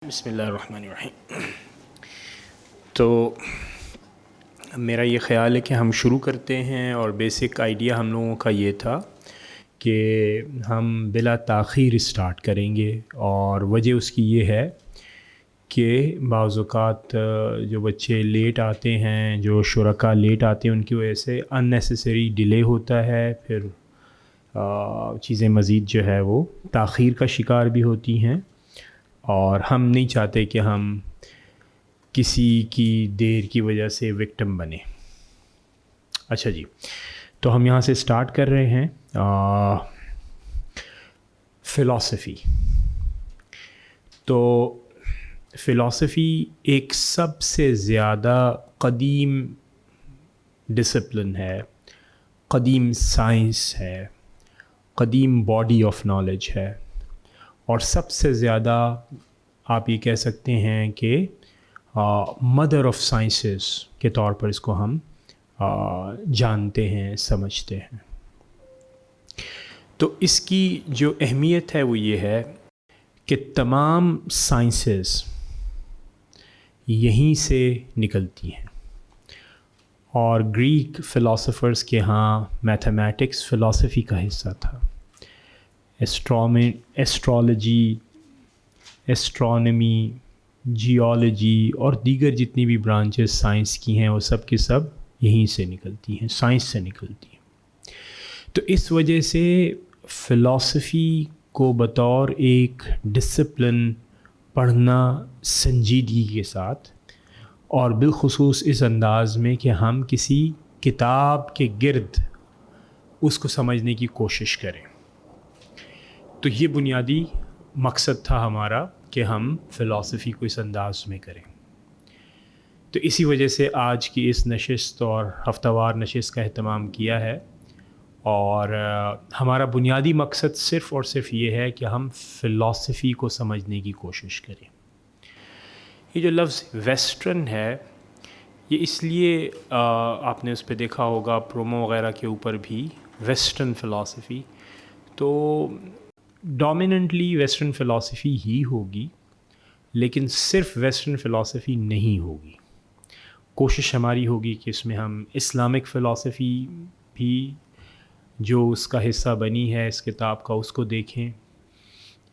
بسم اللہ الرحمن الرحیم۔ تو میرا یہ خیال ہے کہ ہم شروع کرتے ہیں، اور بیسک آئیڈیا ہم لوگوں کا یہ تھا کہ ہم بلا تاخیر اسٹارٹ کریں گے، اور وجہ اس کی یہ ہے کہ بعض اوقات جو بچے لیٹ آتے ہیں، جو شرکاء لیٹ آتے ہیں، ان کی وجہ سے ان نیسیسری ڈیلے ہوتا ہے، پھر چیزیں مزید جو ہے وہ تاخیر کا شکار بھی ہوتی ہیں، اور ہم نہیں چاہتے کہ ہم کسی کی دیر کی وجہ سے وکٹم بنیں۔ اچھا جی، تو ہم یہاں سے سٹارٹ کر رہے ہیں فلسفی۔ تو فلسفی ایک سب سے زیادہ قدیم ڈسپلن ہے، قدیم سائنس ہے، قدیم باڈی آف نالج ہے، اور سب سے زیادہ آپ یہ کہہ سکتے ہیں کہ مدر آف سائنسز کے طور پر اس کو ہم جانتے ہیں، سمجھتے ہیں۔ تو اس کی جو اہمیت ہے وہ یہ ہے کہ تمام سائنسز یہیں سے نکلتی ہیں، اور گریک فلاسفرز کے ہاں میتھمیٹکس فلسفی کا حصہ تھا، ایسٹرالوجی، ایسٹرانومی، جیولوجی اور دیگر جتنی بھی برانچز سائنس کی ہیں وہ سب کے سب یہیں سے نکلتی ہیں، سائنس سے نکلتی ہیں۔ تو اس وجہ سے فلسفی کو بطور ایک ڈسپلن پڑھنا سنجیدگی کے ساتھ، اور بالخصوص اس انداز میں کہ ہم کسی کتاب کے گرد اس کو سمجھنے کی کوشش کریں، تو یہ بنیادی مقصد تھا ہمارا کہ ہم فلسفی کو اس انداز میں کریں۔ تو اسی وجہ سے آج کی اس نشست اور ہفتہ وار نشست کا اہتمام کیا ہے، اور ہمارا بنیادی مقصد صرف اور صرف یہ ہے کہ ہم فلسفی کو سمجھنے کی کوشش کریں۔ یہ جو لفظ ویسٹرن ہے، یہ اس لیے آپ نے اس پہ دیکھا ہوگا پرومو وغیرہ کے اوپر بھی ویسٹرن فلسفی، تو ڈومیننٹلی ویسٹرن فلسفی ہی ہوگی، لیکن صرف ویسٹرن فلسفی نہیں ہوگی۔ کوشش ہماری ہوگی کہ اس میں ہم اسلامک فلسفی بھی جو اس کا حصہ بنی ہے اس کتاب کا، اس کو دیکھیں۔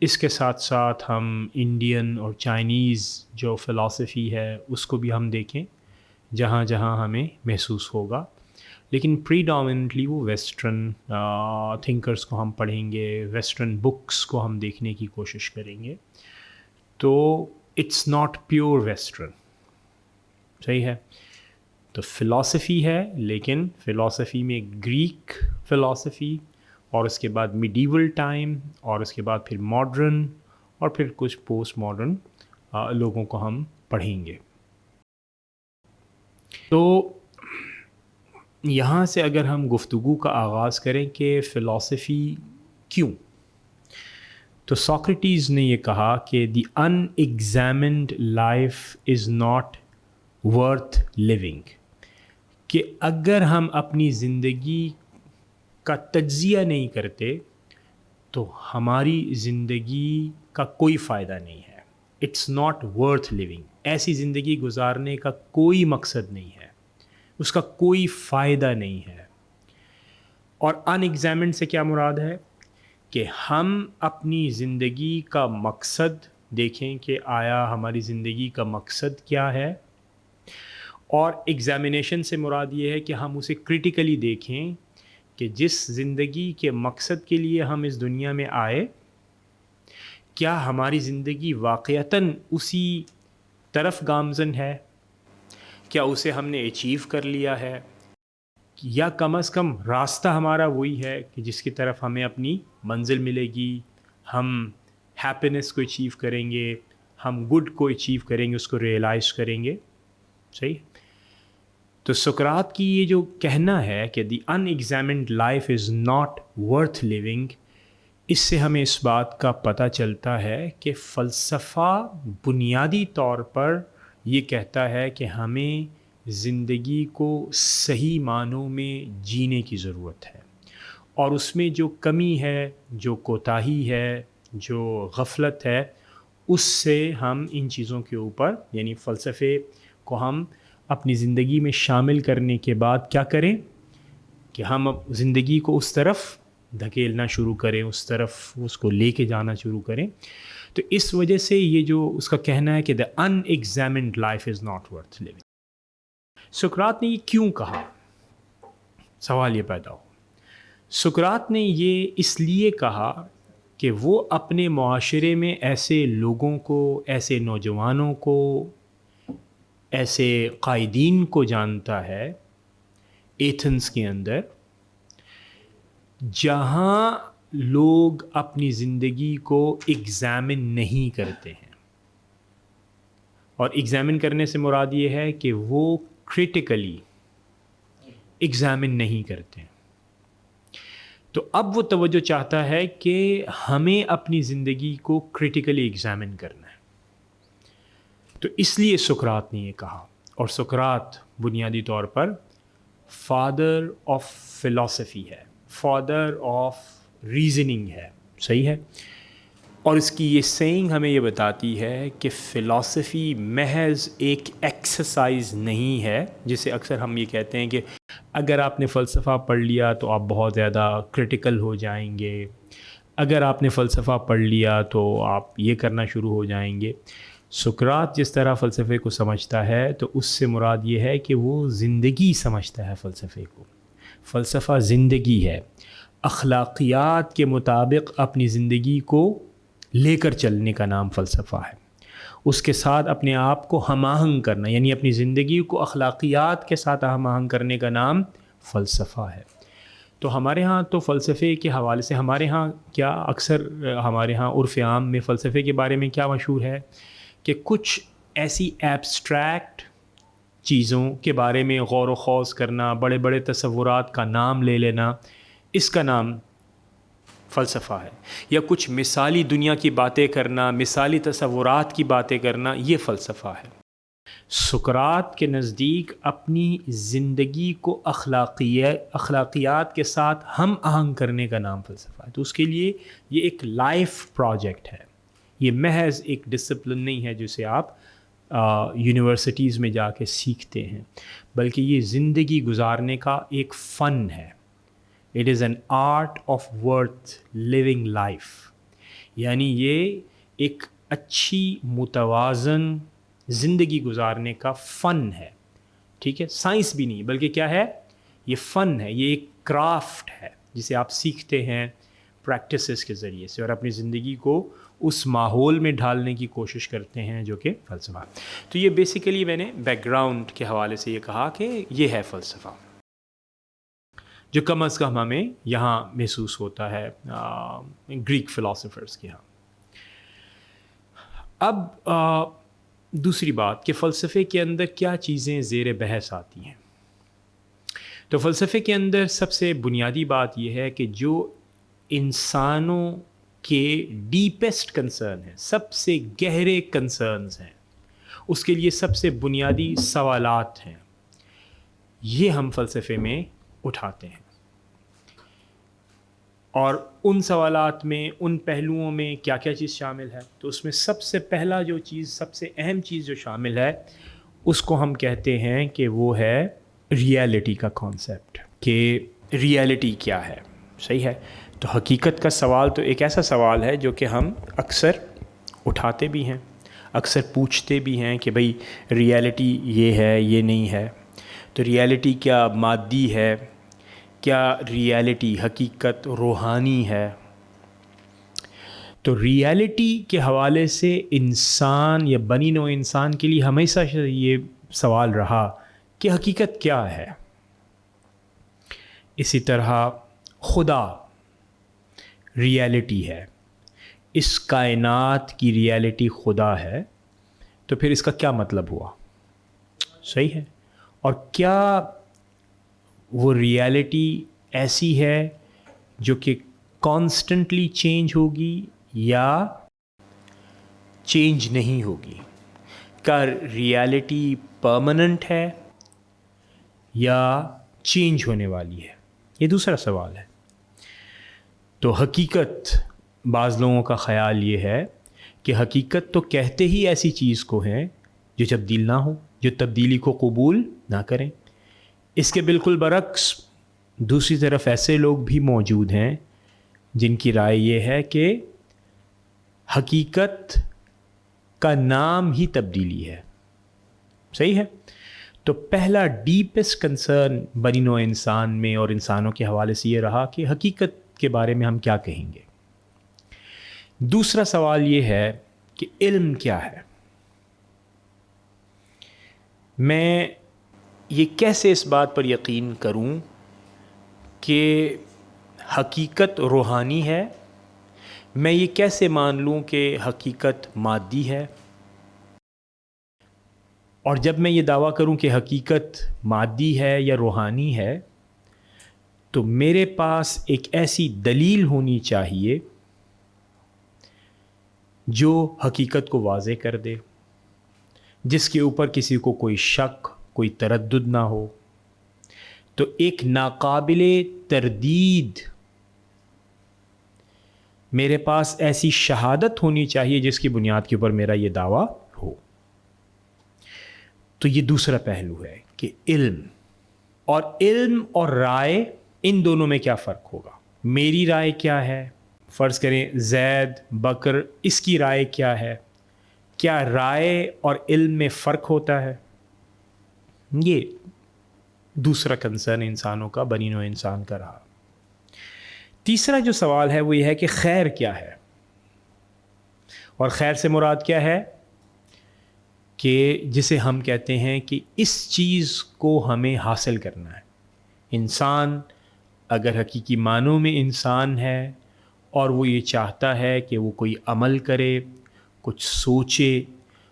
اس کے ساتھ ساتھ ہم انڈین اور چائنیز جو فلسفی ہے اس کو بھی ہم دیکھیں جہاں جہاں ہمیں محسوس ہوگا، لیکن پری ڈومیننٹلی وہ ویسٹرن تھنکرز کو ہم پڑھیں گے، ویسٹرن بکس کو ہم دیکھنے کی کوشش کریں گے۔ تو اٹس ناٹ پیور ویسٹرن، صحیح ہے؟ تو فلسفی ہے، لیکن فلسفی میں گریک فلسفی، اور اس کے بعد میڈیول ٹائم، اور اس کے بعد پھر ماڈرن، اور پھر کچھ پوسٹ ماڈرن لوگوں کو ہم پڑھیں گے۔ تو یہاں سے اگر ہم گفتگو کا آغاز کریں کہ فلسفی کیوں، تو سوکریٹیز نے یہ کہا کہ the unexamined life is not worth living, کہ اگر ہم اپنی زندگی کا تجزیہ نہیں کرتے تو ہماری زندگی کا کوئی فائدہ نہیں ہے۔ اٹس ناٹ ورتھ لیونگ، ایسی زندگی گزارنے کا کوئی مقصد نہیں ہے، اس کا کوئی فائدہ نہیں ہے۔ اور ان ایگزامنڈ سے کیا مراد ہے کہ ہم اپنی زندگی کا مقصد دیکھیں کہ آیا ہماری زندگی کا مقصد کیا ہے، اور ایگزامینیشن سے مراد یہ ہے کہ ہم اسے کرٹیکلی دیکھیں کہ جس زندگی کے مقصد کے لیے ہم اس دنیا میں آئے، کیا ہماری زندگی واقعتاً اسی طرف گامزن ہے، کیا اسے ہم نے اچیو کر لیا ہے، یا کم از کم راستہ ہمارا وہی ہے کہ جس کی طرف ہمیں اپنی منزل ملے گی، ہم ہیپینس کو اچیو کریں گے، ہم گڈ کو اچیو کریں گے، اس کو ریئلائز کریں گے، صحیح؟ تو سقراط کی یہ جو کہنا ہے کہ the unexamined life is not worth living, اس سے ہمیں اس بات کا پتہ چلتا ہے کہ فلسفہ بنیادی طور پر یہ کہتا ہے کہ ہمیں زندگی کو صحیح معنوں میں جینے کی ضرورت ہے، اور اس میں جو کمی ہے، جو کوتاہی ہے، جو غفلت ہے، اس سے ہم ان چیزوں کے اوپر یعنی فلسفے کو ہم اپنی زندگی میں شامل کرنے کے بعد کیا کریں کہ ہم زندگی کو اس طرف دھکیلنا شروع کریں، اس طرف اس کو لے کے جانا شروع کریں. تو اس وجہ سے یہ جو اس کا کہنا ہے کہ the unexamined life is not worth living. سقراط نے یہ کیوں کہا؟ سوال یہ پیدا ہو. سقراط نے یہ اس لیے کہا کہ وہ اپنے معاشرے میں ایسے لوگوں کو، ایسے نوجوانوں کو، ایسے قائدین کو جانتا ہے ایتھنز کے اندر، جہاں لوگ اپنی زندگی کو ایگزامن نہیں کرتے ہیں. اور ایگزامن کرنے سے مراد یہ ہے کہ وہ کریٹیکلی ایگزامن نہیں کرتے. تو اب وہ توجہ چاہتا ہے کہ ہمیں اپنی زندگی کو کریٹیکلی ایگزامن کرنا ہے. تو اس لیے سقراط نے یہ کہا. اور سقراط بنیادی طور پر فادر آف فلاسفی ہے، فادر آف ریزننگ ہے. صحیح ہے. اور اس کی یہ سینگ ہمیں یہ بتاتی ہے کہ فلاسفی محض ایک ایکسرسائز نہیں ہے، جسے اکثر ہم یہ کہتے ہیں کہ اگر آپ نے فلسفہ پڑھ لیا تو آپ بہت زیادہ کریٹیکل ہو جائیں گے، اگر آپ نے فلسفہ پڑھ لیا تو آپ یہ کرنا شروع ہو جائیں گے. سقراط جس طرح فلسفے کو سمجھتا ہے تو اس سے مراد یہ ہے کہ وہ زندگی سمجھتا ہے فلسفے کو. فلسفہ زندگی ہے، اخلاقیات کے مطابق اپنی زندگی کو لے کر چلنے کا نام فلسفہ ہے. اس کے ساتھ اپنے آپ کو ہم آہنگ کرنا، یعنی اپنی زندگی کو اخلاقیات کے ساتھ ہم آہنگ کرنے کا نام فلسفہ ہے. تو ہمارے ہاں تو فلسفے کے حوالے سے ہمارے ہاں کیا اکثر ہمارے ہاں عرف عام میں فلسفے کے بارے میں کیا مشہور ہے کہ کچھ ایسی ایبسٹریکٹ چیزوں کے بارے میں غور و خوض کرنا، بڑے بڑے تصورات کا نام لے لینا، اس کا نام فلسفہ ہے. یا کچھ مثالی دنیا کی باتیں کرنا، مثالی تصورات کی باتیں کرنا، یہ فلسفہ ہے. سقراط کے نزدیک اپنی زندگی کو اخلاقیات کے ساتھ ہم آہنگ کرنے کا نام فلسفہ ہے. تو اس کے لیے یہ ایک لائف پروجیکٹ ہے، یہ محض ایک ڈسپلن نہیں ہے جسے آپ یونیورسٹیز میں جا کے سیکھتے ہیں، بلکہ یہ زندگی گزارنے کا ایک فن ہے. It is an art of worth living life. یعنی یہ ایک اچھی متوازن زندگی گزارنے کا فن ہے. ٹھیک ہے، سائنس بھی نہیں بلکہ کیا ہے، یہ فن ہے، یہ ایک کرافٹ ہے جسے آپ سیکھتے ہیں پریکٹسز کے ذریعے سے اور اپنی زندگی کو اس ماحول میں ڈھالنے کی کوشش کرتے ہیں جو کہ فلسفہ. تو یہ بیسیکلی میں نے بیک گراؤنڈ کے حوالے سے یہ کہا کہ یہ ہے فلسفہ جو کم از کم ہمیں یہاں محسوس ہوتا ہے گریک فلاسفرز کے ہاں. اب دوسری بات کہ فلسفے کے اندر کیا چیزیں زیر بحث آتی ہیں. تو فلسفے کے اندر سب سے بنیادی بات یہ ہے کہ جو انسانوں کے ڈیپسٹ کنسرن ہیں، سب سے گہرے کنسرنز ہیں، اس کے لیے سب سے بنیادی سوالات ہیں، یہ ہم فلسفے میں اٹھاتے ہیں. اور ان سوالات میں، ان پہلوؤں میں کیا کیا چیز شامل ہے؟ تو اس میں سب سے پہلا جو چیز، سب سے اہم چیز جو شامل ہے اس کو ہم کہتے ہیں کہ وہ ہے ریالٹی کا کانسیپٹ، کہ ریالٹی کیا ہے. صحیح ہے. تو حقیقت کا سوال تو ایک ایسا سوال ہے جو کہ ہم اکثر اٹھاتے بھی ہیں، اکثر پوچھتے بھی ہیں کہ بھئی ریالٹی یہ ہے، یہ نہیں ہے. تو ریالٹی کیا مادی ہے؟ کیا ریالٹی حقیقت روحانی ہے؟ تو ریالٹی کے حوالے سے انسان یا بنی نوع انسان کے لیے ہمیشہ یہ سوال رہا کہ حقیقت کیا ہے. اسی طرح خدا ریالٹی ہے، اس کائنات کی ریالٹی خدا ہے، تو پھر اس کا کیا مطلب ہوا؟ صحیح ہے. اور کیا وہ ریالٹی ایسی ہے جو کہ کانسٹنٹلی چینج ہوگی یا چینج نہیں ہوگی؟ کیا ریالٹی پرماننٹ ہے یا چینج ہونے والی ہے؟ یہ دوسرا سوال ہے. تو حقیقت بعض لوگوں کا خیال یہ ہے کہ حقیقت تو کہتے ہی ایسی چیز کو ہیں جو تبدیل نہ ہو، جو تبدیلی کو قبول نہ کریں۔ اس کے بالکل برعکس دوسری طرف ایسے لوگ بھی موجود ہیں جن کی رائے یہ ہے کہ حقیقت کا نام ہی تبدیلی ہے۔ صحیح ہے؟ تو پہلا ڈیپسٹ کنسرن بنی نوع انسان میں اور انسانوں کے حوالے سے یہ رہا کہ حقیقت کے بارے میں ہم کیا کہیں گے۔ دوسرا سوال یہ ہے کہ علم کیا ہے؟ میں یہ کیسے اس بات پر یقین کروں کہ حقیقت روحانی ہے؟ میں یہ کیسے مان لوں کہ حقیقت مادی ہے؟ اور جب میں یہ دعویٰ کروں کہ حقیقت مادی ہے یا روحانی ہے تو میرے پاس ایک ایسی دلیل ہونی چاہیے جو حقیقت کو واضح کر دے، جس کے اوپر کسی کو کوئی شک، کوئی تردد نہ ہو۔ تو ایک ناقابل تردید میرے پاس ایسی شہادت ہونی چاہیے جس کی بنیاد کے اوپر میرا یہ دعویٰ ہو۔ تو یہ دوسرا پہلو ہے کہ علم اور رائے، ان دونوں میں کیا فرق ہوگا؟ میری رائے کیا ہے؟ فرض کریں زید، بکر، اس کی رائے کیا ہے؟ کیا رائے اور علم میں فرق ہوتا ہے؟ یہ دوسرا کنسرن انسانوں کا، بنی نوع انسان کا رہا۔ تیسرا جو سوال ہے وہ یہ ہے کہ خیر کیا ہے؟ اور خیر سے مراد کیا ہے؟ کہ جسے ہم کہتے ہیں کہ اس چیز کو ہمیں حاصل کرنا ہے۔ انسان اگر حقیقی معنوں میں انسان ہے اور وہ یہ چاہتا ہے کہ وہ کوئی عمل کرے، کچھ سوچے،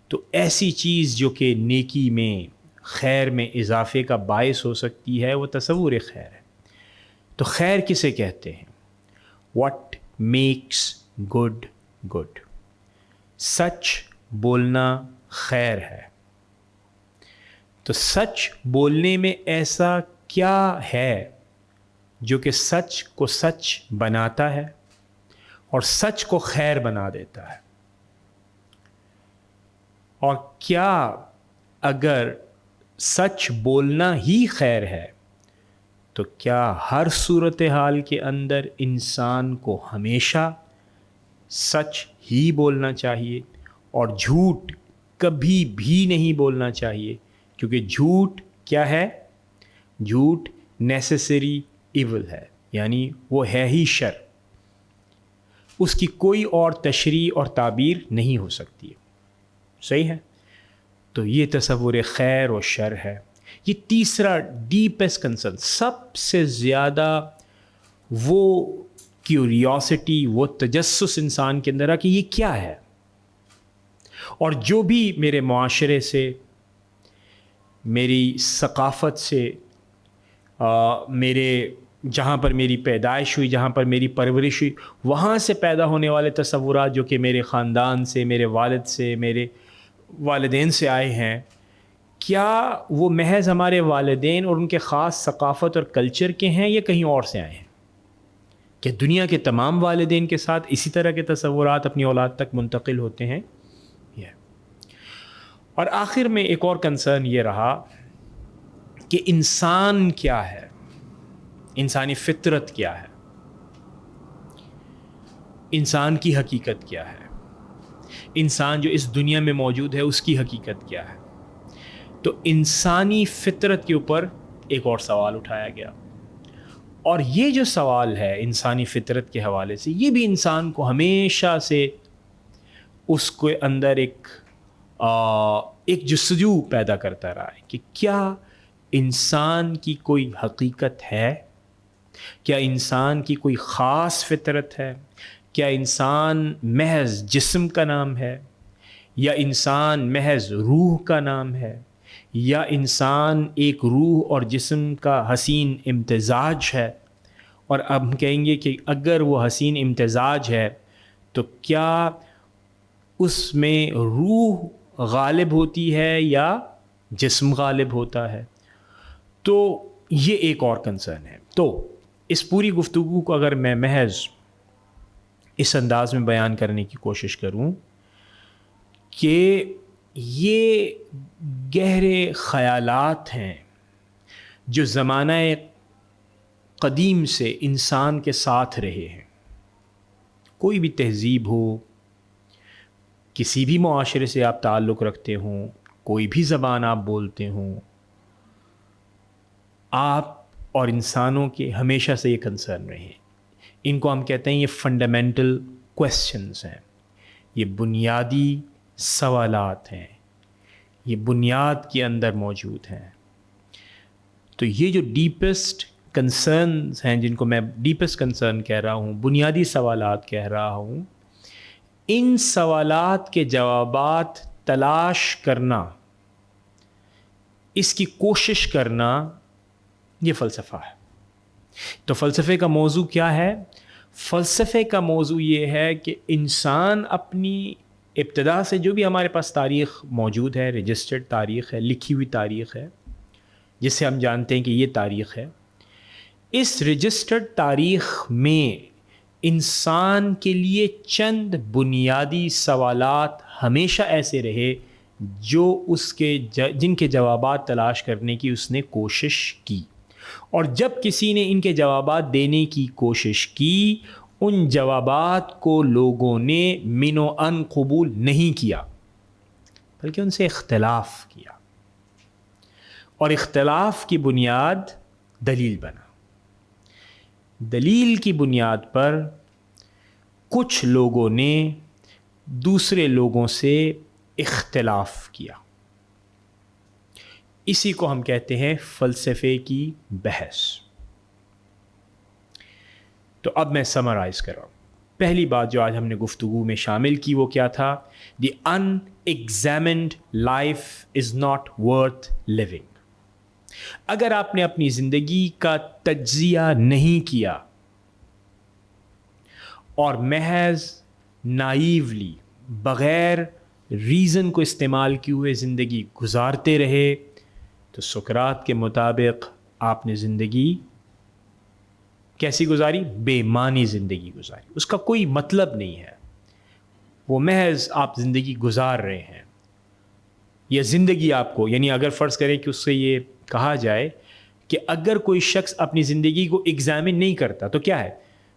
تو ایسی چیز جو کہ نیکی میں، خیر میں اضافے کا باعث ہو سکتی ہے، وہ تصور خیر ہے۔ تو خیر کسے کہتے ہیں؟ واٹ میکس گڈ گڈ، سچ بولنا خیر ہے۔ تو سچ بولنے میں ایسا کیا ہے جو کہ سچ کو سچ بناتا ہے اور سچ کو خیر بنا دیتا ہے؟ اور کیا اگر سچ بولنا ہی خیر ہے تو کیا ہر صورتحال کے اندر انسان کو ہمیشہ سچ ہی بولنا چاہیے اور جھوٹ کبھی بھی نہیں بولنا چاہیے؟ کیونکہ جھوٹ کیا ہے؟ جھوٹ نیسیسری ایول ہے، یعنی وہ ہے ہی شر، اس کی کوئی اور تشریح اور تعبیر نہیں ہو سکتی۔ صحیح ہے؟ تو یہ تصور خیر و شر ہے۔ یہ تیسرا ڈیپسٹ کنسرن، سب سے زیادہ وہ کیوریوسٹی، وہ تجسس انسان کے اندر ہے کہ یہ کیا ہے۔ اور جو بھی میرے معاشرے سے، میری ثقافت سے، میرے جہاں پر میری پیدائش ہوئی، جہاں پر میری پرورش ہوئی، وہاں سے پیدا ہونے والے تصورات جو کہ میرے خاندان سے، میرے والد سے، میرے والدین سے آئے ہیں، کیا وہ محض ہمارے والدین اور ان کے خاص ثقافت اور کلچر کے ہیں یا کہیں اور سے آئے ہیں؟ کہ دنیا کے تمام والدین کے ساتھ اسی طرح کے تصورات اپنی اولاد تک منتقل ہوتے ہیں؟ اور آخر میں ایک اور کنسرن یہ رہا کہ انسان کیا ہے، انسانی فطرت کیا ہے، انسان کی حقیقت کیا ہے، انسان جو اس دنیا میں موجود ہے اس کی حقیقت کیا ہے۔ تو انسانی فطرت کے اوپر ایک اور سوال اٹھایا گیا، اور یہ جو سوال ہے انسانی فطرت کے حوالے سے، یہ بھی انسان کو ہمیشہ سے اس کے اندر ایک جستجو پیدا کرتا رہا ہے کہ کیا انسان کی کوئی حقیقت ہے؟ کیا انسان کی کوئی خاص فطرت ہے؟ کیا انسان محض جسم کا نام ہے، یا انسان محض روح کا نام ہے، یا انسان ایک روح اور جسم کا حسین امتزاج ہے؟ اور اب ہم کہیں گے کہ اگر وہ حسین امتزاج ہے تو کیا اس میں روح غالب ہوتی ہے یا جسم غالب ہوتا ہے؟ تو یہ ایک اور کنسرن ہے۔ تو اس پوری گفتگو کو اگر میں محض اس انداز میں بیان کرنے کی کوشش کروں کہ یہ گہرے خیالات ہیں جو زمانہ قدیم سے انسان کے ساتھ رہے ہیں. کوئی بھی تہذیب ہو، کسی بھی معاشرے سے آپ تعلق رکھتے ہوں، کوئی بھی زبان آپ بولتے ہوں، آپ اور انسانوں کے ہمیشہ سے یہ کنسرن رہے ہیں. ان کو ہم کہتے ہیں یہ فنڈامنٹل کویسچنز ہیں، یہ بنیادی سوالات ہیں، یہ بنیاد کے اندر موجود ہیں. تو یہ جو ڈیپسٹ کنسرنز ہیں، جن کو میں ڈیپسٹ کنسرن کہہ رہا ہوں، بنیادی سوالات کہہ رہا ہوں، ان سوالات کے جوابات تلاش کرنا، اس کی کوشش کرنا، یہ فلسفہ ہے. تو فلسفے کا موضوع کیا ہے؟ فلسفے کا موضوع یہ ہے کہ انسان اپنی ابتدا سے جو بھی ہمارے پاس تاریخ موجود ہے، رجسٹرڈ تاریخ ہے، لکھی ہوئی تاریخ ہے، جس سے ہم جانتے ہیں کہ یہ تاریخ ہے، اس رجسٹرڈ تاریخ میں انسان کے لیے چند بنیادی سوالات ہمیشہ ایسے رہے جو جن کے جوابات تلاش کرنے کی اس نے کوشش کی. اور جب کسی نے ان کے جوابات دینے کی کوشش کی، ان جوابات کو لوگوں نے من و ان قبول نہیں کیا، بلکہ ان سے اختلاف کیا، اور اختلاف کی بنیاد دلیل بنا. دلیل کی بنیاد پر کچھ لوگوں نے دوسرے لوگوں سے اختلاف کیا. اسی کو ہم کہتے ہیں فلسفے کی بحث. تو اب میں سمرائز کر رہا ہوں. پہلی بات جو آج ہم نے گفتگو میں شامل کی وہ کیا تھا؟ The unexamined life is not worth living. اگر آپ نے اپنی زندگی کا تجزیہ نہیں کیا اور محض نائیولی، بغیر ریزن کو استعمال کیے ہوئے زندگی گزارتے رہے، تو سقراط کے مطابق آپ نے زندگی کیسی گزاری؟ بے معنی زندگی گزاری. اس کا کوئی مطلب نہیں ہے، وہ محض آپ زندگی گزار رہے ہیں. یہ زندگی آپ کو، یعنی اگر فرض کریں کہ اس سے یہ کہا جائے کہ اگر کوئی شخص اپنی زندگی کو ایگزامن نہیں کرتا تو کیا ہے؟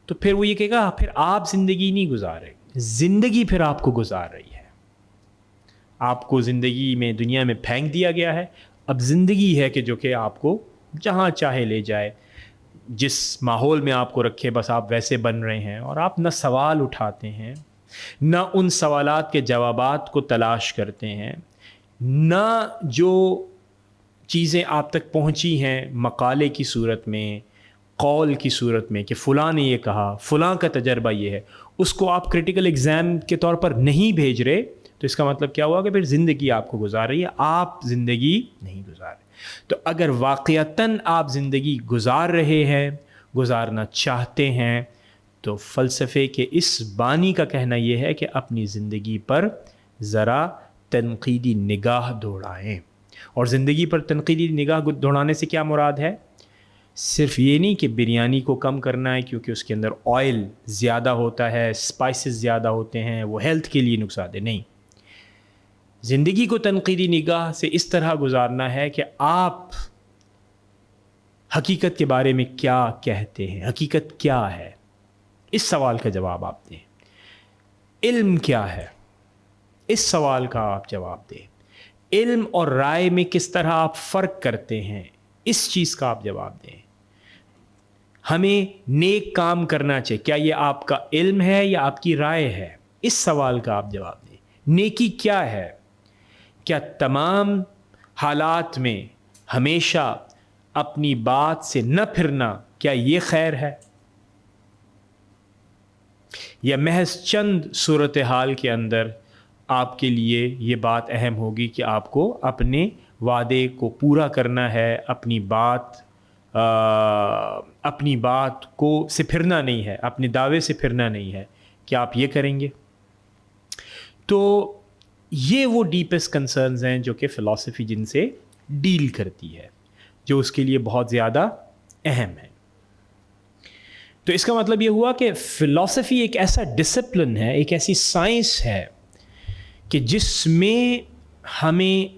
تو پھر وہ یہ کہے گا پھر آپ زندگی نہیں گزار رہے، زندگی پھر آپ کو گزار رہی ہے. آپ کو زندگی میں، دنیا میں پھینک دیا گیا ہے، اب زندگی ہے کہ جو کہ آپ کو جہاں چاہے لے جائے، جس ماحول میں آپ کو رکھے بس آپ ویسے بن رہے ہیں. اور آپ نہ سوال اٹھاتے ہیں، نہ ان سوالات کے جوابات کو تلاش کرتے ہیں، نہ جو چیزیں آپ تک پہنچی ہیں مقالے کی صورت میں، قول کی صورت میں کہ فلاں نے یہ کہا، فلاں کا تجربہ یہ ہے، اس کو آپ کریٹیکل ایگزام کے طور پر نہیں بھیج رہے، تو اس کا مطلب کیا ہوا کہ پھر زندگی آپ کو گزار رہی ہے، آپ زندگی نہیں گزار رہے. تو اگر واقعتاً آپ زندگی گزار رہے ہیں، گزارنا چاہتے ہیں، تو فلسفے کے اس بانی کا کہنا یہ ہے کہ اپنی زندگی پر ذرا تنقیدی نگاہ دوڑائیں. اور زندگی پر تنقیدی نگاہ دوڑانے سے کیا مراد ہے؟ صرف یہ نہیں کہ بریانی کو کم کرنا ہے کیونکہ اس کے اندر آئل زیادہ ہوتا ہے، اسپائسز زیادہ ہوتے ہیں، وہ ہیلتھ کے لیے نقصان دہ نہیں. زندگی کو تنقیدی نگاہ سے اس طرح گزارنا ہے کہ آپ حقیقت کے بارے میں کیا کہتے ہیں، حقیقت کیا ہے، اس سوال کا جواب آپ دیں. علم کیا ہے، اس سوال کا آپ جواب دیں. علم اور رائے میں کس طرح آپ فرق کرتے ہیں، اس چیز کا آپ جواب دیں. ہمیں نیک کام کرنا چاہیے، کیا یہ آپ کا علم ہے یا آپ کی رائے ہے، اس سوال کا آپ جواب دیں. نیکی کیا ہے، کیا تمام حالات میں ہمیشہ اپنی بات سے نہ پھرنا، کیا یہ خیر ہے، یا محض چند صورتحال کے اندر آپ کے لیے یہ بات اہم ہوگی کہ آپ کو اپنے وعدے کو پورا کرنا ہے، اپنی بات کو سے پھرنا نہیں ہے، اپنے دعوے سے پھرنا نہیں ہے، کیا آپ یہ کریں گے؟ تو یہ وہ ڈیپسٹ کنسرنز ہیں جو کہ فلسفی جن سے ڈیل کرتی ہے، جو اس کے لیے بہت زیادہ اہم ہے. تو اس کا مطلب یہ ہوا کہ فلسفی ایک ایسا ڈسپلن ہے، ایک ایسی سائنس ہے کہ جس میں ہمیں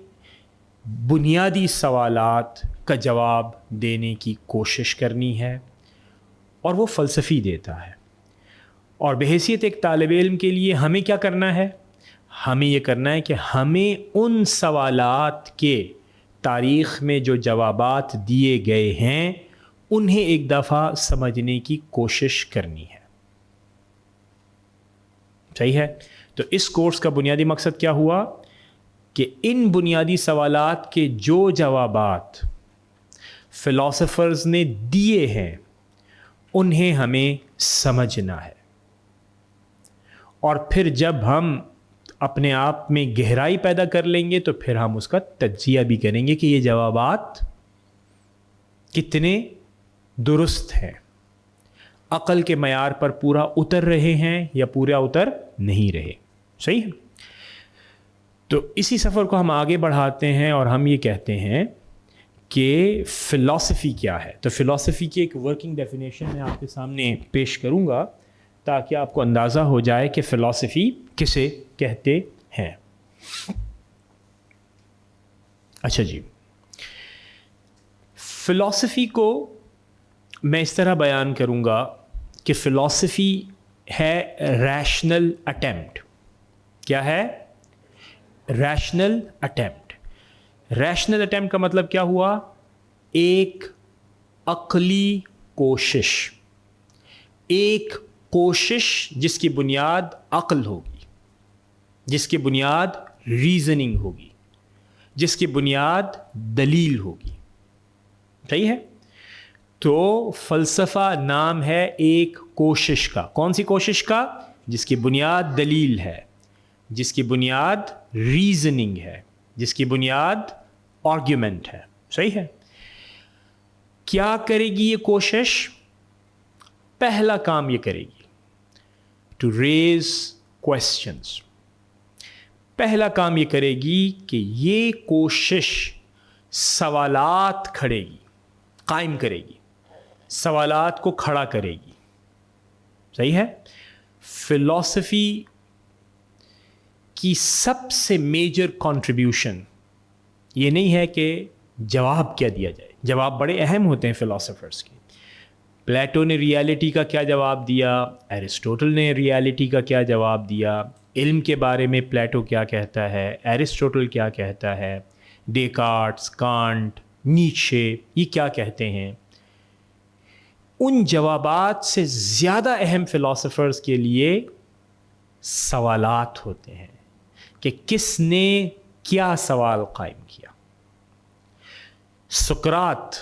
بنیادی سوالات کا جواب دینے کی کوشش کرنی ہے، اور وہ فلسفی دیتا ہے. اور بحیثیت ایک طالب علم کے لیے ہمیں کیا کرنا ہے؟ ہمیں یہ کرنا ہے کہ ہمیں ان سوالات کے تاریخ میں جو جوابات دیے گئے ہیں انہیں ایک دفعہ سمجھنے کی کوشش کرنی ہے. صحیح ہے؟ تو اس کورس کا بنیادی مقصد کیا ہوا کہ ان بنیادی سوالات کے جو جوابات فلاسفرز نے دیے ہیں انہیں ہمیں سمجھنا ہے، اور پھر جب ہم اپنے آپ میں گہرائی پیدا کر لیں گے تو پھر ہم اس کا تجزیہ بھی کریں گے کہ یہ جوابات کتنے درست ہیں، عقل کے معیار پر پورا اتر رہے ہیں یا پورا اتر نہیں رہے. صحیح ہے؟ تو اسی سفر کو ہم آگے بڑھاتے ہیں اور ہم یہ کہتے ہیں کہ فلسفی کیا ہے. تو فلسفی کی ایک ورکنگ ڈیفینیشن میں آپ کے سامنے پیش کروں گا تاکہ آپ کو اندازہ ہو جائے کہ فلسفی کسے کہتے ہیں. اچھا جی، فلسفی کو میں اس طرح بیان کروں گا کہ فلسفی ہے ریشنل اٹیمپٹ. کیا ہے؟ Rational attempt. ریشنل اٹیمپٹ کا مطلب کیا ہوا؟ ایک عقلی کوشش، ایک کوشش جس کی بنیاد عقل ہوگی، جس کی بنیاد ریزننگ ہوگی، جس کی بنیاد دلیل ہوگی. صحیح ہے؟ تو فلسفہ نام ہے ایک کوشش کا. کون سی کوشش کا؟ جس کی بنیاد دلیل ہے، جس کی بنیاد ریزننگ ہے، جس کی بنیاد آرگیومنٹ ہے. صحیح ہے؟ کیا کرے گی یہ کوشش؟ پہلا کام یہ کرے گی ٹو ریز کویسچنس. پہلا کام یہ کرے گی کہ یہ کوشش سوالات کھڑے گی، قائم کرے گی، سوالات کو کھڑا کرے گی. صحیح ہے؟ فلسفی کی سب سے میجر کنٹریبیوشن یہ نہیں ہے کہ جواب کیا دیا جائے. جواب بڑے اہم ہوتے ہیں فلاسفرز کے. پلیٹو نے ریالٹی کا کیا جواب دیا، ایرسٹوٹل نے ریالٹی کا کیا جواب دیا، علم کے بارے میں پلیٹو کیا کہتا ہے، ایرسٹوٹل کیا کہتا ہے، ڈیکارٹس، کانٹ، نیچے یہ کیا کہتے ہیں. ان جوابات سے زیادہ اہم فلاسفرز کے لیے سوالات ہوتے ہیں کہ کس نے کیا سوال قائم کیا. سقراط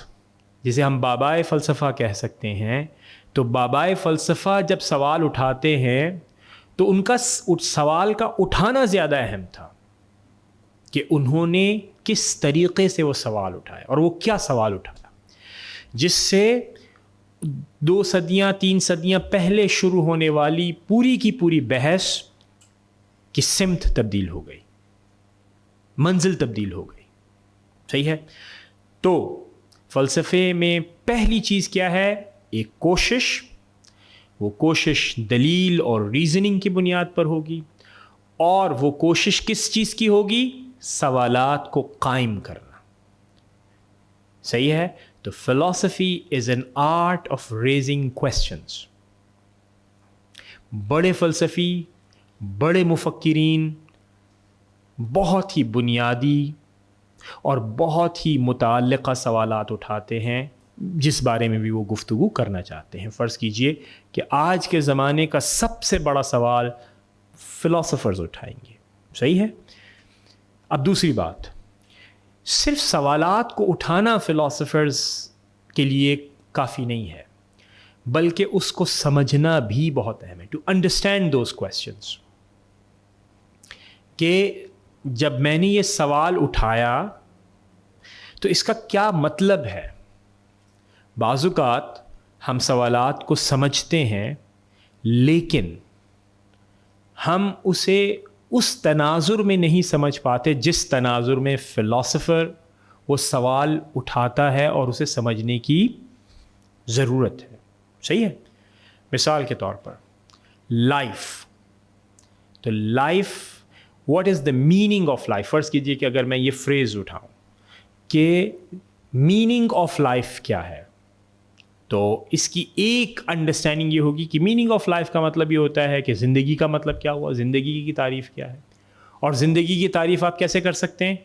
جسے ہم بابائے فلسفہ کہہ سکتے ہیں، تو بابائے فلسفہ جب سوال اٹھاتے ہیں تو ان کا سوال کا اٹھانا زیادہ اہم تھا کہ انہوں نے کس طریقے سے وہ سوال اٹھایا اور وہ کیا سوال اٹھایا، جس سے 2 صدیاں 3 صدیاں پہلے شروع ہونے والی پوری کی پوری بحث کی سمت تبدیل ہو گئی، منزل تبدیل ہو گئی. صحیح ہے؟ تو فلسفے میں پہلی چیز کیا ہے؟ ایک کوشش. وہ کوشش دلیل اور ریزننگ کی بنیاد پر ہوگی، اور وہ کوشش کس چیز کی ہوگی؟ سوالات کو قائم کرنا. صحیح ہے؟ تو فلسفی is an art of raising questions. بڑے فلسفی، بڑے مفکرین بہت ہی بنیادی اور بہت ہی متعلقہ سوالات اٹھاتے ہیں جس بارے میں بھی وہ گفتگو کرنا چاہتے ہیں. فرض کیجئے کہ آج کے زمانے کا سب سے بڑا سوال فلاسفرز اٹھائیں گے. صحیح ہے؟ اب دوسری بات، صرف سوالات کو اٹھانا فلاسفرز کے لیے کافی نہیں ہے، بلکہ اس کو سمجھنا بھی بہت اہم ہے. ٹو انڈرسٹینڈ دوز کویسچنس، کہ جب میں نے یہ سوال اٹھایا تو اس کا کیا مطلب ہے. بعض اوقات ہم سوالات کو سمجھتے ہیں لیکن ہم اسے اس تناظر میں نہیں سمجھ پاتے جس تناظر میں فلاسفر وہ سوال اٹھاتا ہے اور اسے سمجھنے کی ضرورت ہے. صحیح ہے؟ مثال کے طور پر لائف. تو life What is the meaning of life? فرض کیجئے کہ اگر میں یہ فریز اٹھاؤں کہ میننگ آف لائف کیا ہے، تو اس کی ایک انڈرسٹینڈنگ یہ ہوگی کہ میننگ آف لائف کا مطلب یہ ہوتا ہے کہ زندگی کا مطلب کیا ہوا، زندگی کی تعریف کیا ہے. اور زندگی کی تعریف آپ کیسے کر سکتے ہیں؟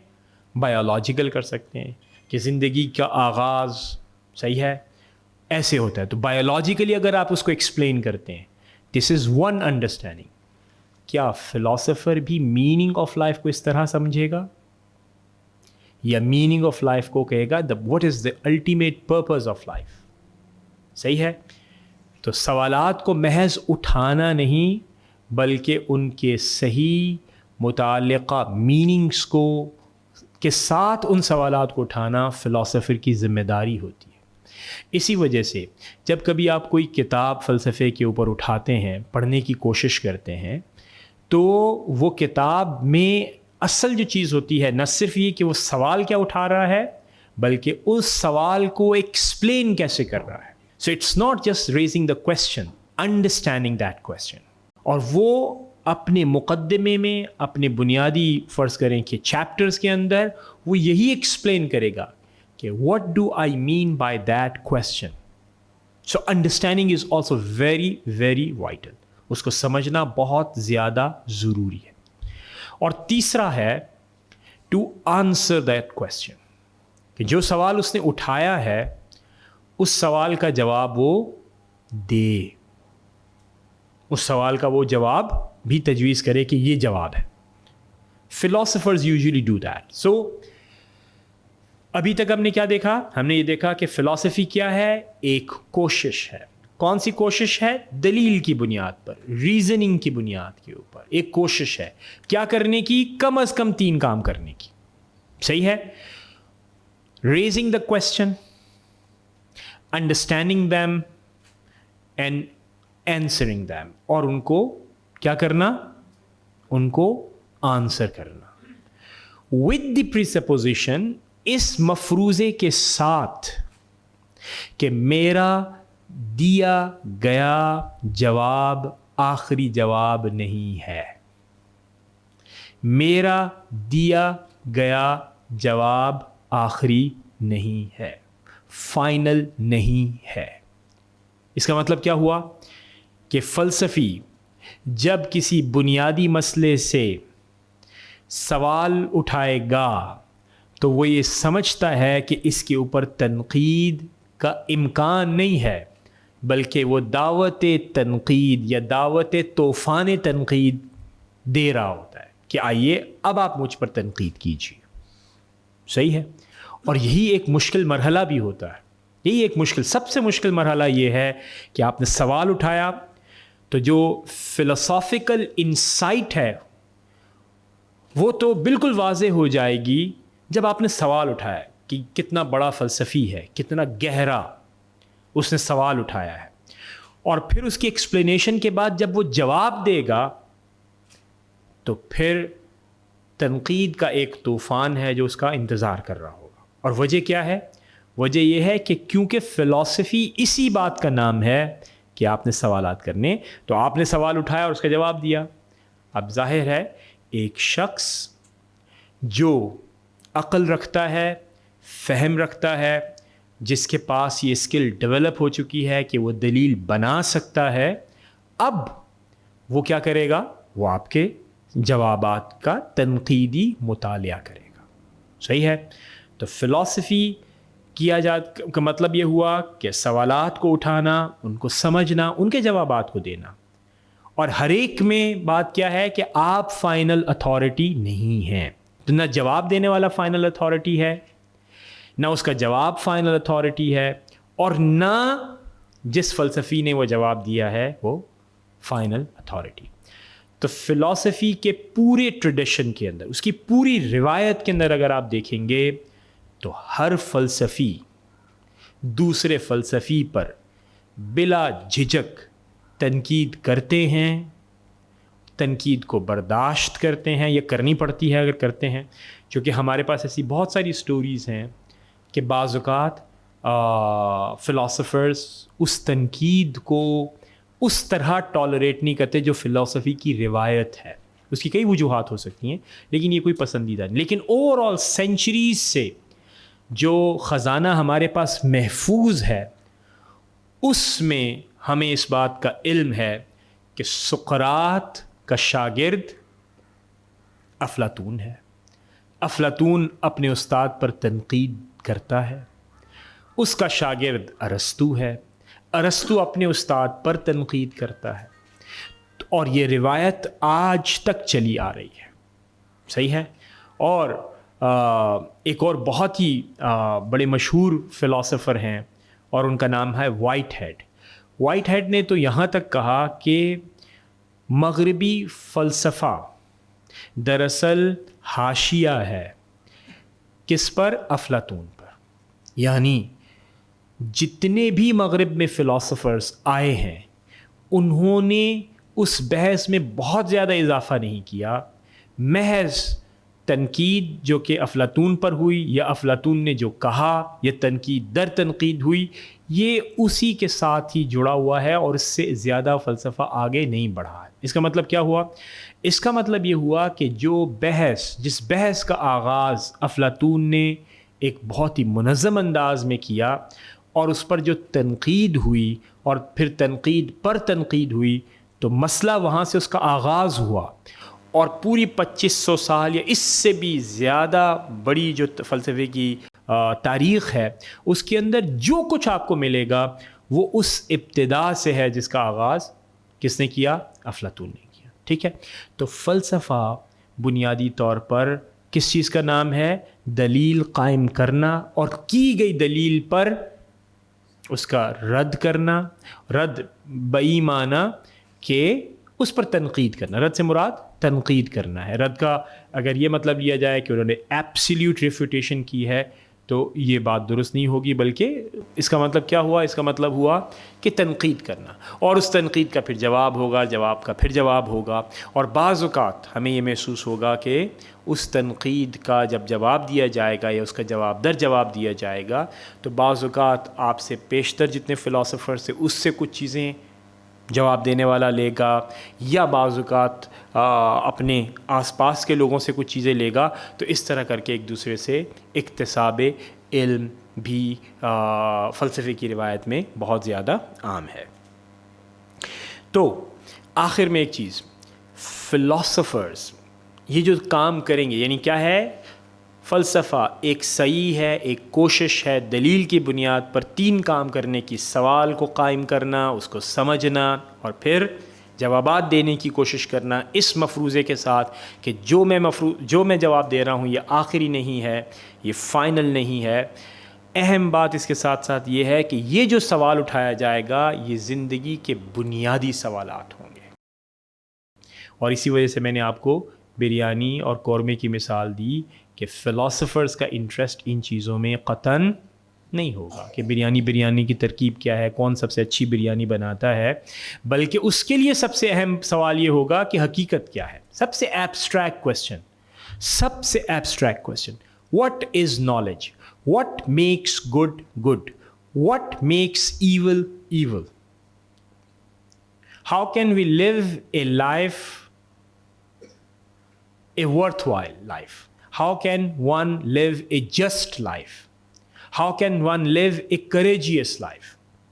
بایولوجیکل کر سکتے ہیں کہ زندگی کا آغاز صحیح ہے ایسے ہوتا ہے. تو بایولوجیکلی اگر آپ اس کو ایکسپلین کرتے ہیں، دس از ون انڈرسٹینڈنگ. کیا فلاسفر بھی میننگ آف لائف کو اس طرح سمجھے گا، یا میننگ آف لائف کو کہے گا what is the ultimate purpose of life? صحیح ہے. تو سوالات کو محض اٹھانا نہیں بلکہ ان کے صحیح متعلقہ میننگس کو کے ساتھ ان سوالات کو اٹھانا فلاسفر کی ذمہ داری ہوتی ہے. اسی وجہ سے جب کبھی آپ کوئی کتاب فلسفے کے اوپر اٹھاتے ہیں، پڑھنے کی کوشش کرتے ہیں، تو وہ کتاب میں اصل جو چیز ہوتی ہے نہ صرف یہ کہ وہ سوال کیا اٹھا رہا ہے، بلکہ اس سوال کو ایکسپلین کیسے کر رہا ہے. So it's not just raising the question, understanding that question. اور وہ اپنے مقدمے میں، اپنے بنیادی فرض کریں کہ چیپٹرز کے اندر وہ یہی ایکسپلین کرے گا کہ what do I mean by that question. So understanding is also very very vital. اس کو سمجھنا بہت زیادہ ضروری ہے. اور تیسرا ہے ٹو آنسر دیٹ کویسچن، کہ جو سوال اس نے اٹھایا ہے اس سوال کا جواب وہ دے، اس سوال کا وہ جواب بھی تجویز کرے کہ یہ جواب ہے. Philosophers usually do that. So ابھی تک ہم نے کیا دیکھا؟ ہم نے یہ دیکھا کہ فلاسفی کیا ہے؟ ایک کوشش ہے. کون سی کوشش ہے؟ دلیل کی بنیاد پر، ریزننگ کی بنیاد کے اوپر ایک کوشش ہے. کیا کرنے کی؟ کم از کم 3 کام کرنے کی. صحیح ہے. Raising the question, understanding them and answering them, اور ان کو کیا کرنا؟ ان کو آنسر کرنا. ود دی پریسپوزیشن، اس مفروضے کے ساتھ کہ میرا دیا گیا جواب آخری جواب نہیں ہے، میرا دیا گیا جواب آخری نہیں ہے، فائنل نہیں ہے. اس کا مطلب کیا ہوا؟ کہ فلسفی جب کسی بنیادی مسئلے سے سوال اٹھائے گا تو وہ یہ سمجھتا ہے کہ اس کے اوپر تنقید کا امکان نہیں ہے، بلکہ وہ دعوت تنقید یا دعوت طوفان تنقید دے رہا ہوتا ہے کہ آئیے اب آپ مجھ پر تنقید کیجیے. صحیح ہے. اور یہی ایک مشکل مرحلہ بھی ہوتا ہے. یہی ایک مشکل، سب سے مشکل مرحلہ یہ ہے کہ آپ نے سوال اٹھایا تو جو فلسافیکل انسائٹ ہے وہ تو بالکل واضح ہو جائے گی جب آپ نے سوال اٹھایا کہ کتنا بڑا فلسفی ہے، کتنا گہرا اس نے سوال اٹھایا ہے. اور پھر اس کی ایکسپلینیشن کے بعد جب وہ جواب دے گا تو پھر تنقید کا ایک طوفان ہے جو اس کا انتظار کر رہا ہوگا. اور وجہ کیا ہے؟ وجہ یہ ہے کہ کیونکہ فلسفی اسی بات کا نام ہے کہ آپ نے سوالات کرنے، تو آپ نے سوال اٹھایا اور اس کا جواب دیا. اب ظاہر ہے ایک شخص جو عقل رکھتا ہے، فہم رکھتا ہے، جس کے پاس یہ اسکل ڈیولپ ہو چکی ہے کہ وہ دلیل بنا سکتا ہے، اب وہ کیا کرے گا؟ وہ آپ کے جوابات کا تنقیدی مطالعہ کرے گا. صحیح ہے. تو فلسفی کیا کا مطلب یہ ہوا کہ سوالات کو اٹھانا، ان کو سمجھنا، ان کے جوابات کو دینا. اور ہر ایک میں بات کیا ہے کہ آپ فائنل اتھارٹی نہیں ہیں. تو نہ جواب دینے والا فائنل اتھارٹی ہے، نہ اس کا جواب فائنل اتھارٹی ہے، اور نہ جس فلسفی نے وہ جواب دیا ہے وہ فائنل اتھارٹی. تو فلسفی کے پورے ٹریڈیشن کے اندر، اس کی پوری روایت کے اندر اگر آپ دیکھیں گے تو ہر فلسفی دوسرے فلسفی پر بلا جھجک تنقید کرتے ہیں، تنقید کو برداشت کرتے ہیں، یہ کرنی پڑتی ہے اگر کرتے ہیں. کیونکہ ہمارے پاس ایسی بہت ساری سٹوریز ہیں کہ بعض اوقات فلاسفرز اس تنقید کو اس طرح ٹالریٹ نہیں کرتے جو فلسفی کی روایت ہے. اس کی کئی وجوہات ہو سکتی ہیں لیکن یہ کوئی پسندیدہ نہیں. لیکن اوور آل سینچریز سے جو خزانہ ہمارے پاس محفوظ ہے اس میں ہمیں اس بات کا علم ہے کہ سقراط کا شاگرد افلاطون ہے. افلاطون اپنے استاد پر تنقید کرتا ہے. اس کا شاگرد ارسطو ہے. ارسطو اپنے استاد پر تنقید کرتا ہے. اور یہ روایت آج تک چلی آ رہی ہے. صحیح ہے. اور ایک اور بہت ہی بڑے مشہور فلاسفر ہیں اور ان کا نام ہے وائٹ ہیڈ. وائٹ ہیڈ نے تو یہاں تک کہا کہ مغربی فلسفہ دراصل حاشیہ ہے. کس پر؟ افلاطون پر. یعنی جتنے بھی مغرب میں فلاسفرز آئے ہیں انہوں نے اس بحث میں بہت زیادہ اضافہ نہیں کیا. محض تنقید جو کہ افلاطون پر ہوئی یا افلاطون نے جو کہا یا تنقید در تنقید ہوئی یہ اسی کے ساتھ ہی جڑا ہوا ہے اور اس سے زیادہ فلسفہ آگے نہیں بڑھا ہے. اس کا مطلب کیا ہوا؟ اس کا مطلب یہ ہوا کہ جو جس بحث کا آغاز افلاطون نے ایک بہت ہی منظم انداز میں کیا اور اس پر جو تنقید ہوئی اور پھر تنقید پر تنقید ہوئی تو مسئلہ وہاں سے اس کا آغاز ہوا. اور پوری 2500 سال یا اس سے بھی زیادہ بڑی جو فلسفے کی تاریخ ہے اس کے اندر جو کچھ آپ کو ملے گا وہ اس ابتدا سے ہے جس کا آغاز کس نے کیا؟ افلاطون نے کیا. ٹھیک ہے. تو فلسفہ بنیادی طور پر کس چیز کا نام ہے؟ دلیل قائم کرنا اور کی گئی دلیل پر اس کا رد کرنا. رد بئی معنی کہ اس پر تنقید کرنا. رد سے مراد تنقید کرنا ہے. رد کا اگر یہ مطلب لیا جائے کہ انہوں نے ایبسلیوٹ ریفیوٹیشن کی ہے تو یہ بات درست نہیں ہوگی بلکہ اس کا مطلب کیا ہوا؟ اس کا مطلب ہوا کہ تنقید کرنا اور اس تنقید کا پھر جواب ہوگا، جواب کا پھر جواب ہوگا. اور بعض اوقات ہمیں یہ محسوس ہوگا کہ اس تنقید کا جب جواب دیا جائے گا یا اس کا جواب در جواب دیا جائے گا تو بعض اوقات آپ سے پیشتر جتنے فلاسفر سے اس سے کچھ چیزیں جواب دینے والا لے گا یا بعض اوقات اپنے آس پاس کے لوگوں سے کچھ چیزیں لے گا. تو اس طرح کر کے ایک دوسرے سے اکتساب علم بھی فلسفے کی روایت میں بہت زیادہ عام ہے. تو آخر میں ایک چیز، فلاسفرز یہ جو کام کریں گے یعنی کیا ہے؟ فلسفہ ایک صحیح ہے، ایک کوشش ہے دلیل کی بنیاد پر 3 کام کرنے کی: سوال کو قائم کرنا، اس کو سمجھنا اور پھر جوابات دینے کی کوشش کرنا اس مفروضے کے ساتھ کہ جو میں جواب دے رہا ہوں یہ آخری نہیں ہے، یہ فائنل نہیں ہے. اہم بات اس کے ساتھ ساتھ یہ ہے کہ یہ جو سوال اٹھایا جائے گا یہ زندگی کے بنیادی سوالات ہوں گے. اور اسی وجہ سے میں نے آپ کو بریانی اور قورمے کی مثال دی کہ فلاسفرز کا انٹرسٹ ان چیزوں میں قطعاً نہیں ہوگا کہ بریانی کی ترکیب کیا ہے، کون سب سے اچھی بریانی بناتا ہے، بلکہ اس کے لیے سب سے اہم سوال یہ ہوگا کہ حقیقت کیا ہے. سب سے abstract question what is knowledge, what makes good good, what makes evil evil. How can we live a life a worthwhile life? How can one live a just life? How can one live a courageous life?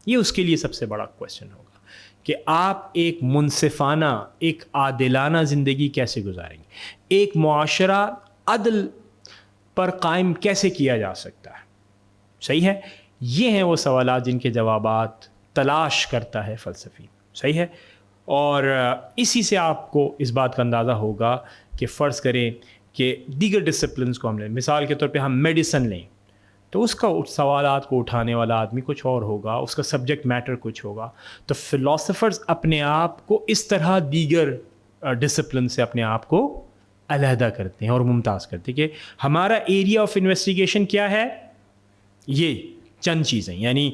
یہ اس کے لیے سب سے بڑا question ہوگا کہ آپ ایک منصفانہ، ایک عادلانہ زندگی کیسے گزاریں گے، ایک معاشرہ عدل پر قائم کیسے کیا جا سکتا ہے. صحیح ہے. یہ ہیں وہ سوالات جن کے جوابات تلاش کرتا ہے فلسفی. صحیح ہے. اور اسی سے آپ کو اس بات کا اندازہ ہوگا کہ فرض کریں کہ دیگر ڈسپلنس کو ہم لیں، مثال کے طور پہ ہم میڈیسن لیں تو اس کا سوالات کو اٹھانے والا آدمی کچھ اور ہوگا، اس کا سبجیکٹ میٹر کچھ ہوگا. تو فلاسفرز اپنے آپ کو اس طرح دیگر ڈسپلن سے اپنے آپ کو علیحدہ کرتے ہیں اور ممتاز کرتے ہیں کہ ہمارا ایریا آف انویسٹیگیشن کیا ہے، یہ چند چیزیں. یعنی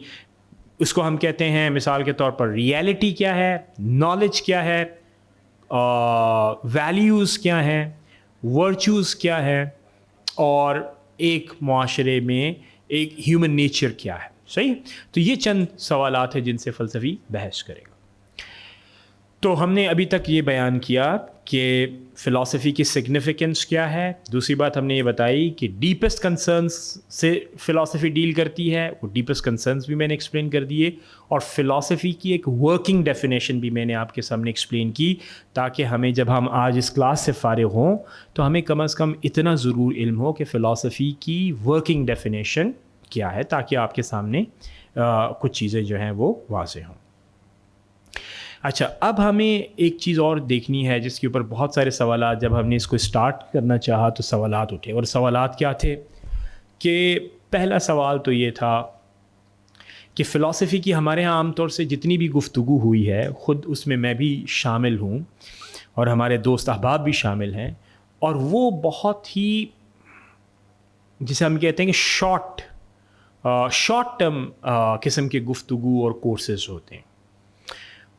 اس کو ہم کہتے ہیں مثال کے طور پر ریئلٹی کیا ہے، نالج کیا ہے، ویلیوز کیا ہیں، ورچوز کیا ہے، اور ایک معاشرے میں ایک ہیومن نیچر کیا ہے. صحیح. تو یہ چند سوالات ہیں جن سے فلسفی بحث کرے گا. تو ہم نے ابھی تک یہ بیان کیا کہ فلاسفی کی سگنیفیکنس کیا ہے. دوسری بات ہم نے یہ بتائی کہ ڈیپسٹ کنسرنس سے فلاسفی ڈیل کرتی ہے, وہ ڈیپسٹ کنسرنس بھی میں نے ایکسپلین کر دیے, اور فلاسفی کی ایک ورکنگ ڈیفینیشن بھی میں نے آپ کے سامنے ایکسپلین کی, تاکہ ہمیں جب ہم آج اس کلاس سے فارغ ہوں تو ہمیں کم از کم اتنا ضرور علم ہو کہ فلاسفی کی ورکنگ ڈیفینیشن کیا ہے, تاکہ آپ کے سامنے کچھ چیزیں جو ہیں وہ واضح ہوں. اچھا, اب ہمیں ایک چیز اور دیکھنی ہے جس کے اوپر بہت سارے سوالات, جب ہم نے اس کو اسٹارٹ کرنا چاہا تو سوالات اٹھے, اور سوالات کیا تھے کہ پہلا سوال تو یہ تھا کہ فلاسفی کی ہمارے ہاں عام طور سے جتنی بھی گفتگو ہوئی ہے, خود اس میں بھی شامل ہوں اور ہمارے دوست احباب بھی شامل ہیں, اور وہ بہت ہی جسے ہم کہتے ہیں کہ شارٹ ٹرم قسم کے گفتگو اور کورسز ہوتے ہیں,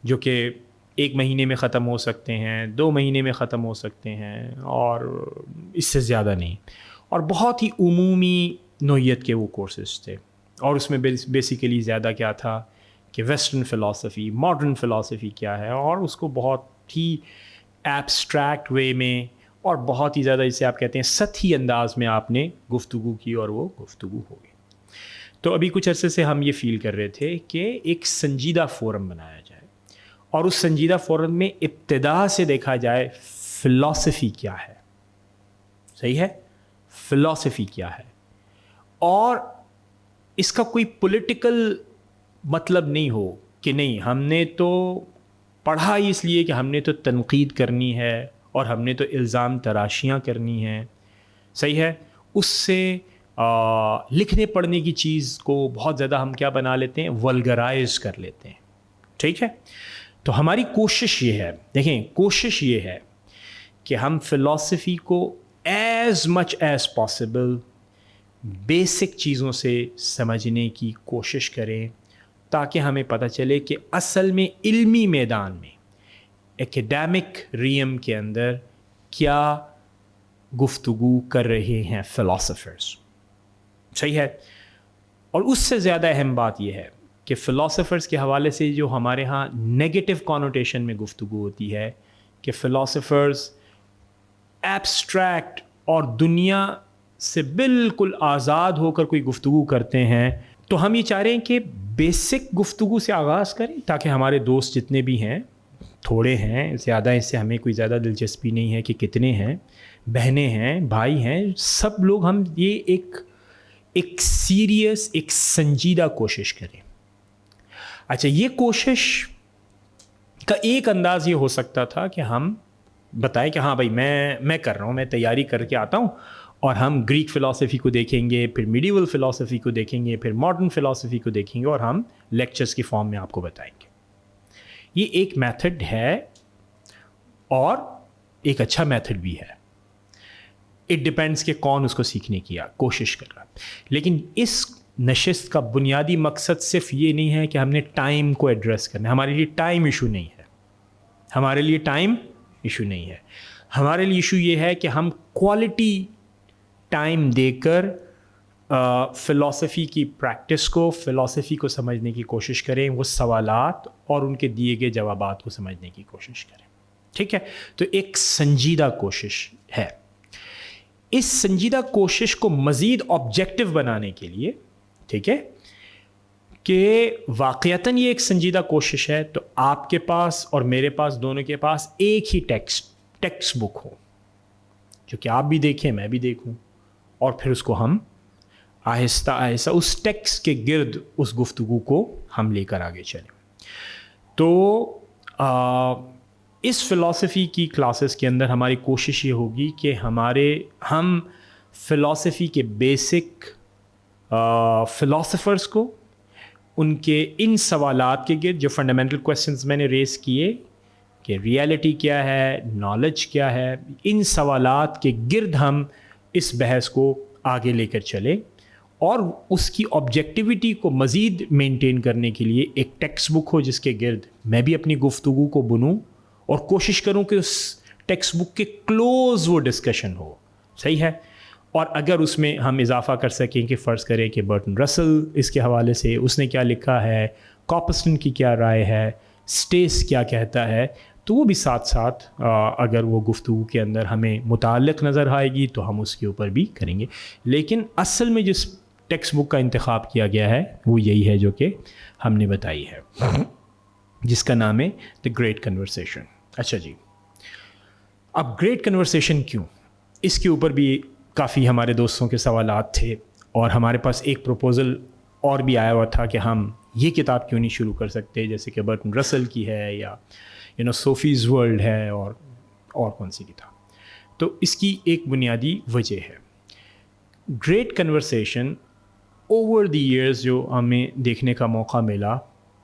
جو کہ 1 مہینے میں ختم ہو سکتے ہیں, 2 مہینے میں ختم ہو سکتے ہیں, اور اس سے زیادہ نہیں, اور بہت ہی عمومی نوعیت کے وہ کورسز تھے. اور اس میں بیسیکلی زیادہ کیا تھا کہ ویسٹرن فلاسفی, ماڈرن فلاسفی کیا ہے, اور اس کو بہت ہی ایبسٹریکٹ وے میں اور بہت ہی زیادہ جسے آپ کہتے ہیں سطحی انداز میں آپ نے گفتگو کی, اور وہ گفتگو ہو گئی. تو ابھی کچھ عرصے سے ہم یہ فیل کر رہے تھے کہ ایک سنجیدہ فورم بنایا جائے, اور اس سنجیدہ فورم میں ابتدا سے دیکھا جائے فلاسفی کیا ہے, صحیح ہے, فلاسفی کیا ہے, اور اس کا کوئی پولیٹیکل مطلب نہیں ہو کہ نہیں ہم نے تو پڑھا ہی اس لیے کہ ہم نے تو تنقید کرنی ہے اور ہم نے تو الزام تراشیاں کرنی ہیں, صحیح ہے. اس سے لکھنے پڑھنے کی چیز کو بہت زیادہ ہم کیا بنا لیتے ہیں, ولگرائز کر لیتے ہیں, ٹھیک ہے. تو ہماری کوشش یہ ہے, دیکھیں کوشش یہ ہے کہ ہم فلاسفی کو as much as possible basic چیزوں سے سمجھنے کی کوشش کریں, تاکہ ہمیں پتہ چلے کہ اصل میں علمی میدان میں ایکیڈیمک ریم کے اندر کیا گفتگو کر رہے ہیں فلاسفرز, صحیح ہے. اور اس سے زیادہ اہم بات یہ ہے کہ فلاسفرز کے حوالے سے جو ہمارے ہاں نیگیٹو کانوٹیشن میں گفتگو ہوتی ہے کہ فلاسفرز ایبسٹریکٹ اور دنیا سے بالکل آزاد ہو کر کوئی گفتگو کرتے ہیں, تو ہم یہ چاہ رہے ہیں کہ بیسک گفتگو سے آغاز کریں, تاکہ ہمارے دوست جتنے بھی ہیں, تھوڑے ہیں زیادہ, اس سے ہمیں کوئی زیادہ دلچسپی نہیں ہے کہ کتنے ہیں, بہنیں ہیں, بھائی ہیں, سب لوگ ہم یہ ایک سیریس, ایک سنجیدہ کوشش کریں. اچھا, یہ کوشش کا ایک انداز یہ ہو سکتا تھا کہ ہم بتائیں کہ ہاں بھائی میں کر رہا ہوں, میں تیاری کر کے آتا ہوں, اور ہم گریک فلاسفی کو دیکھیں گے, پھر میڈیول فلاسفی کو دیکھیں گے, پھر ماڈرن فلاسفی کو دیکھیں گے, اور ہم لیکچرز کی فارم میں آپ کو بتائیں گے. یہ ایک میتھڈ ہے اور ایک اچھا میتھڈ بھی ہے. اٹ ڈپینڈس کہ کون اس کو سیکھنے کی کوشش کر رہا. لیکن اس نشست کا بنیادی مقصد صرف یہ نہیں ہے کہ ہم نے ٹائم کو ایڈریس کرنا ہے. ہمارے لیے ٹائم ایشو نہیں ہے, ہمارے لیے ٹائم ایشو نہیں ہے. ہمارے لیے ایشو یہ ہے کہ ہم کوالٹی ٹائم دے کر فلاسفی کی پریکٹس کو, فلاسفی کو سمجھنے کی کوشش کریں, وہ سوالات اور ان کے دیے گئے جوابات کو سمجھنے کی کوشش کریں, ٹھیک ہے. تو ایک سنجیدہ کوشش ہے. اس سنجیدہ کوشش کو مزید آبجیکٹو بنانے کے لیے, ٹھیک ہے, کہ واقعتاً یہ ایک سنجیدہ کوشش ہے, تو آپ کے پاس اور میرے پاس دونوں کے پاس ایک ہی ٹیکسٹ بک ہو, جو کہ آپ بھی دیکھیں, میں بھی دیکھوں, اور پھر اس کو ہم آہستہ آہستہ اس ٹیکسٹ کے گرد اس گفتگو کو ہم لے کر آگے چلیں. تو اس فلاسفی کی کلاسز کے اندر ہماری کوشش یہ ہوگی کہ ہم فلاسفی کے بیسک فلاسفرز کو ان کے ان سوالات کے گرد, جو فنڈامنٹل کویسچنز میں نے ریز کیے کہ ریئلٹی کیا ہے, نالج کیا ہے, ان سوالات کے گرد ہم اس بحث کو آگے لے کر چلیں, اور اس کی آبجیکٹیوٹی کو مزید مینٹین کرنے کے لیے ایک ٹیکسٹ بک ہو جس کے گرد میں بھی اپنی گفتگو کو بنوں, اور کوشش کروں کہ اس ٹیکسٹ بک کے کلوز وہ ڈسکشن ہو, صحیح ہے. اور اگر اس میں ہم اضافہ کر سکیں کہ فرض کریں کہ برٹن رسل اس کے حوالے سے اس نے کیا لکھا ہے, کاپسٹن کی کیا رائے ہے, اسٹیس کیا کہتا ہے, تو وہ بھی ساتھ ساتھ اگر وہ گفتگو کے اندر ہمیں متعلق نظر آئے گی تو ہم اس کے اوپر بھی کریں گے. لیکن اصل میں جس ٹیکسٹ بک کا انتخاب کیا گیا ہے وہ یہی ہے جو کہ ہم نے بتائی ہے، جس کا نام ہے دا گریٹ کنورسیشن. اچھا جی، اب گریٹ کنورسیشن کیوں؟ اس کے اوپر بھی کافی ہمارے دوستوں کے سوالات تھے، اور ہمارے پاس ایک پروپوزل اور بھی آیا ہوا تھا کہ ہم یہ کتاب کیوں نہیں شروع کر سکتے، جیسے کہ برٹن رسل کی ہے یا صوفیز ورلڈ ہے، اور کون سی کتاب. تو اس کی ایک بنیادی وجہ ہے great conversation. Over the years جو ہمیں دیکھنے کا موقع ملا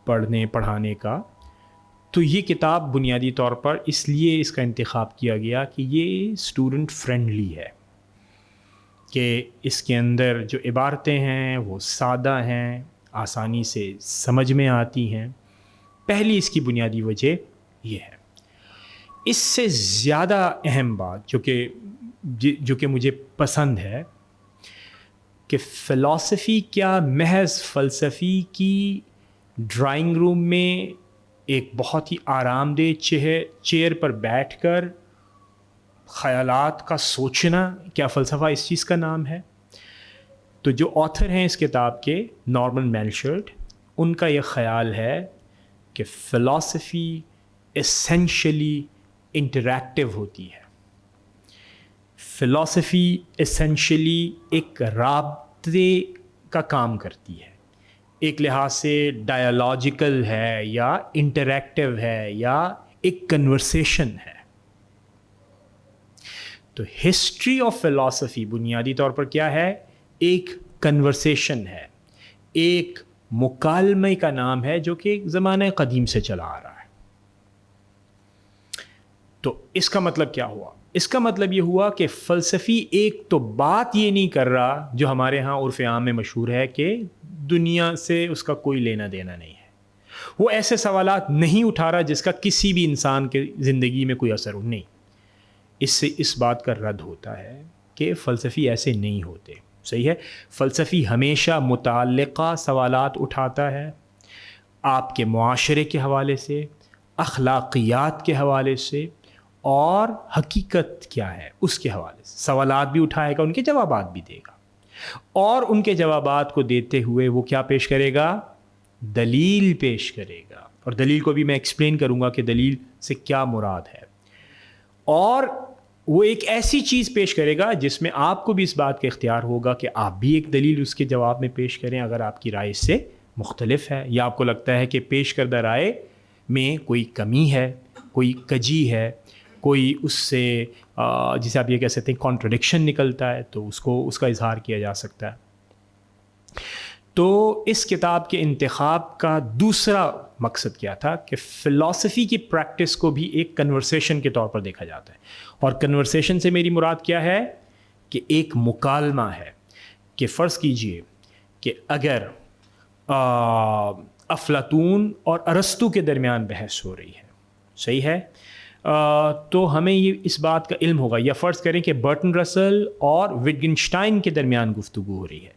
پڑھانے کا، تو یہ کتاب بنیادی طور پر اس لیے اس کا انتخاب کیا گیا کہ یہ اسٹوڈنٹ فرینڈلی ہے، کہ اس کے اندر جو عبارتیں ہیں وہ سادہ ہیں، آسانی سے سمجھ میں آتی ہیں. پہلی اس کی بنیادی وجہ یہ ہے. اس سے زیادہ اہم بات جو کہ مجھے پسند ہے کہ فلسفی کیا محض فلسفی کی ڈرائنگ روم میں ایک بہت ہی آرام دہ چیئر پر بیٹھ کر خیالات کا سوچنا، کیا فلسفہ اس چیز کا نام ہے؟ تو جو آتھر ہیں اس کتاب کے، نارمن میلشرٹ، ان کا یہ خیال ہے کہ فلسفی ایسینشلی انٹریکٹیو ہوتی ہے. فلسفی ایسینشلی ایک رابطے کا کام کرتی ہے، ایک لحاظ سے ڈائیالوجیکل ہے یا انٹریکٹیو ہے یا ایک کنورسیشن ہے. تو ہسٹری آف فلسفی بنیادی طور پر کیا ہے؟ ایک کنورسیشن ہے، ایک مکالمے کا نام ہے جو کہ زمانہ قدیم سے چلا آ رہا ہے. تو اس کا مطلب کیا ہوا؟ اس کا مطلب یہ ہوا کہ فلسفی ایک تو بات یہ نہیں کر رہا جو ہمارے ہاں عرف عام میں مشہور ہے کہ دنیا سے اس کا کوئی لینا دینا نہیں ہے. وہ ایسے سوالات نہیں اٹھا رہا جس کا کسی بھی انسان کے زندگی میں کوئی اثر ہو نہیں. اس سے اس بات کا رد ہوتا ہے کہ فلسفی ایسے نہیں ہوتے. صحیح ہے، فلسفی ہمیشہ متعلقہ سوالات اٹھاتا ہے، آپ کے معاشرے کے حوالے سے، اخلاقیات کے حوالے سے، اور حقیقت کیا ہے اس کے حوالے سے سوالات بھی اٹھائے گا، ان کے جوابات بھی دے گا. اور ان کے جوابات کو دیتے ہوئے وہ کیا پیش کرے گا؟ دلیل پیش کرے گا. اور دلیل کو بھی میں ایکسپلین کروں گا کہ دلیل سے کیا مراد ہے. اور وہ ایک ایسی چیز پیش کرے گا جس میں آپ کو بھی اس بات کا اختیار ہوگا کہ آپ بھی ایک دلیل اس کے جواب میں پیش کریں اگر آپ کی رائے اس سے مختلف ہے، یا آپ کو لگتا ہے کہ پیش کردہ رائے میں کوئی کمی ہے، کوئی کجی ہے، کوئی اس سے جسے آپ یہ کہہ سکتے ہیں کانٹرڈکشن نکلتا ہے، تو اس کا اظہار کیا جا سکتا ہے. تو اس کتاب کے انتخاب کا دوسرا مقصد کیا تھا کہ فلسفی کی پریکٹس کو بھی ایک کنورسیشن کے طور پر دیکھا جاتا ہے. اور کنورسیشن سے میری مراد کیا ہے کہ ایک مکالمہ ہے. کہ فرض کیجئے کہ اگر افلاطون اور ارسطو کے درمیان بحث ہو رہی ہے، صحیح ہے، تو ہمیں یہ اس بات کا علم ہوگا، یا فرض کریں کہ برٹن رسل اور وٹگنشٹائن کے درمیان گفتگو ہو رہی ہے،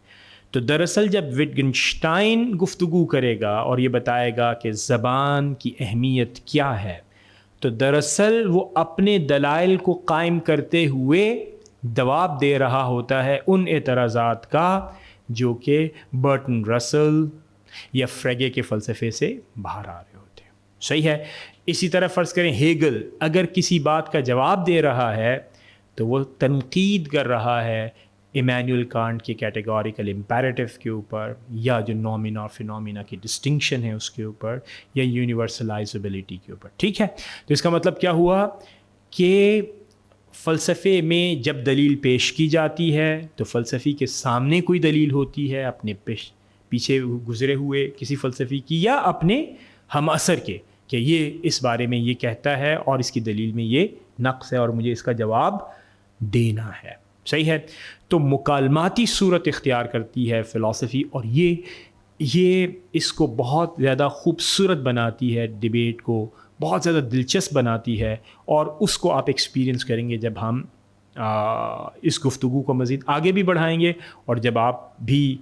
تو دراصل جب وٹگنشٹائن گفتگو کرے گا اور یہ بتائے گا کہ زبان کی اہمیت کیا ہے، تو دراصل وہ اپنے دلائل کو قائم کرتے ہوئے جواب دے رہا ہوتا ہے ان اعتراضات کا جو کہ برٹن رسل یا فریگے کے فلسفے سے باہر آ رہے ہوتے ہیں. صحیح ہے. اسی طرح فرض کریں ہیگل اگر کسی بات کا جواب دے رہا ہے تو وہ تنقید کر رہا ہے ایمینول کانٹ کے کیٹیگوریکل امپیریٹو کے اوپر، یا جو نومینا اور فینومینا کی ڈسٹنکشن ہے اس کے اوپر، یا یونیورسلائزیبلٹی کے اوپر. ٹھیک ہے. تو اس کا مطلب کیا ہوا کہ فلسفے میں جب دلیل پیش کی جاتی ہے تو فلسفی کے سامنے کوئی دلیل ہوتی ہے اپنے پیچھے گزرے ہوئے کسی فلسفی کی یا اپنے ہم اثر کے، کہ یہ اس بارے میں یہ کہتا ہے اور اس کی دلیل میں یہ نقص ہے اور مجھے اس کا جواب دینا ہے. صحیح ہے. تو مکالماتی صورت اختیار کرتی ہے فلسفی، اور یہ اس کو بہت زیادہ خوبصورت بناتی ہے، ڈیبیٹ کو بہت زیادہ دلچسپ بناتی ہے. اور اس کو آپ ایکسپیرینس کریں گے جب ہم اس گفتگو کو مزید آگے بھی بڑھائیں گے، اور جب آپ بھی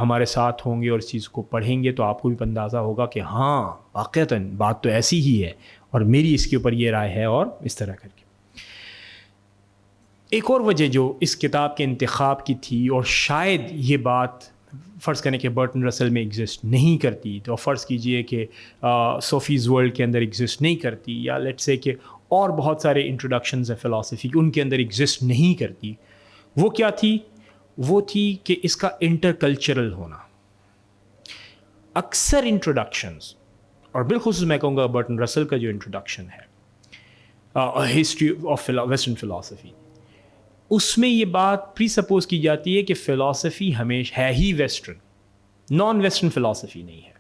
ہمارے ساتھ ہوں گے اور اس چیز کو پڑھیں گے تو آپ کو بھی اندازہ ہوگا کہ ہاں واقعتاً بات تو ایسی ہی ہے اور میری اس کے اوپر یہ رائے ہے، اور اس طرح کر کے. ایک اور وجہ جو اس کتاب کے انتخاب کی تھی، اور شاید یہ بات فرض کریں کہ برٹن رسل میں ایگزسٹ نہیں کرتی، تو فرض کیجئے کہ صوفیز ورلڈ کے اندر ایگزسٹ نہیں کرتی، یا لیٹس سے کہ اور بہت سارے انٹروڈکشنز ہیں فلاسفی کی ان کے اندر ایگزسٹ نہیں کرتی، وہ کیا تھی؟ وہ تھی کہ اس کا انٹر کلچرل ہونا. اکثر انٹروڈکشنز، اور بالخصوص میں کہوں گا برٹن رسل کا جو انٹروڈکشن ہے ہسٹری آف ویسٹرن فلاسفی، اس میں یہ بات پری سپوز کی جاتی ہے کہ فلاسفی ہمیشہ ہے ہی ویسٹرن، نان ویسٹرن فلاسفی نہیں ہے.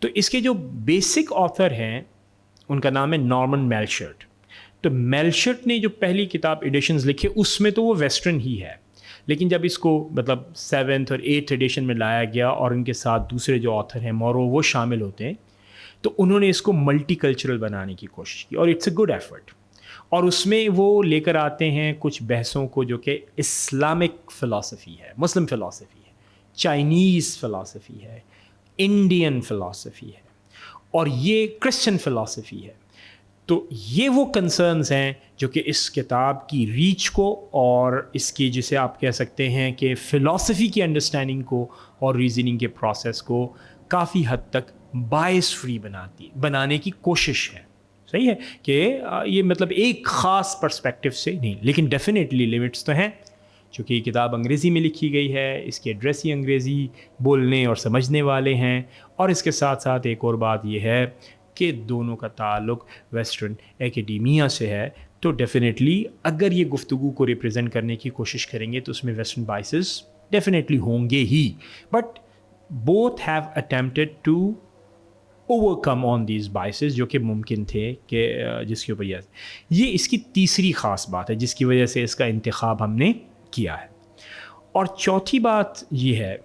تو اس کے جو بیسک آتھر ہیں ان کا نام ہے نارمن میلشرٹ. تو میلشرٹ نے جو پہلی کتاب ایڈیشنز لکھے اس میں تو وہ ویسٹرن ہی ہے، لیکن جب اس کو مطلب 7th اور 8th ایڈیشن میں لایا گیا اور ان کے ساتھ دوسرے جو آتھر ہیں مورو وہ شامل ہوتے ہیں، تو انہوں نے اس کو ملٹی کلچرل بنانے کی کوشش کی، اور اٹس اے گڈ ایفرٹ. اور اس میں وہ لے کر آتے ہیں کچھ بحثوں کو جو کہ اسلامک فلاسفی ہے، مسلم فلاسفی ہے، چائنیز فلاسفی ہے، انڈین فلاسفی ہے، اور یہ کرسچن فلاسفی ہے. تو یہ وہ کنسرنز ہیں جو کہ اس کتاب کی ریچ کو اور اس کی جسے آپ کہہ سکتے ہیں کہ فلاسفی کی انڈرسٹینڈنگ کو اور ریزننگ کے پروسیس کو کافی حد تک باعث فری بنانے کی کوشش ہے. صحیح ہے کہ یہ مطلب ایک خاص پرسپیکٹو سے نہیں، لیکن ڈیفینیٹلی لیمٹس تو ہیں، چونکہ یہ کتاب انگریزی میں لکھی گئی ہے، اس کے ایڈریس ہی انگریزی بولنے اور سمجھنے والے ہیں، اور اس کے ساتھ ساتھ ایک اور بات یہ ہے کہ دونوں کا تعلق ویسٹرن ایکیڈیمیا سے ہے. تو ڈیفینیٹلی اگر یہ گفتگو کو ریپرزینٹ کرنے کی کوشش کریں گے تو اس میں ویسٹرن بائسز ڈیفینیٹلی ہوں گے ہی، but both have attempted to overcome on these biases جو کہ ممکن تھے کہ جس کے اوپر یہ اس کی تیسری خاص بات ہے جس کی وجہ سے اس کا انتخاب ہم نے کیا ہے. اور چوتھی بات یہ ہے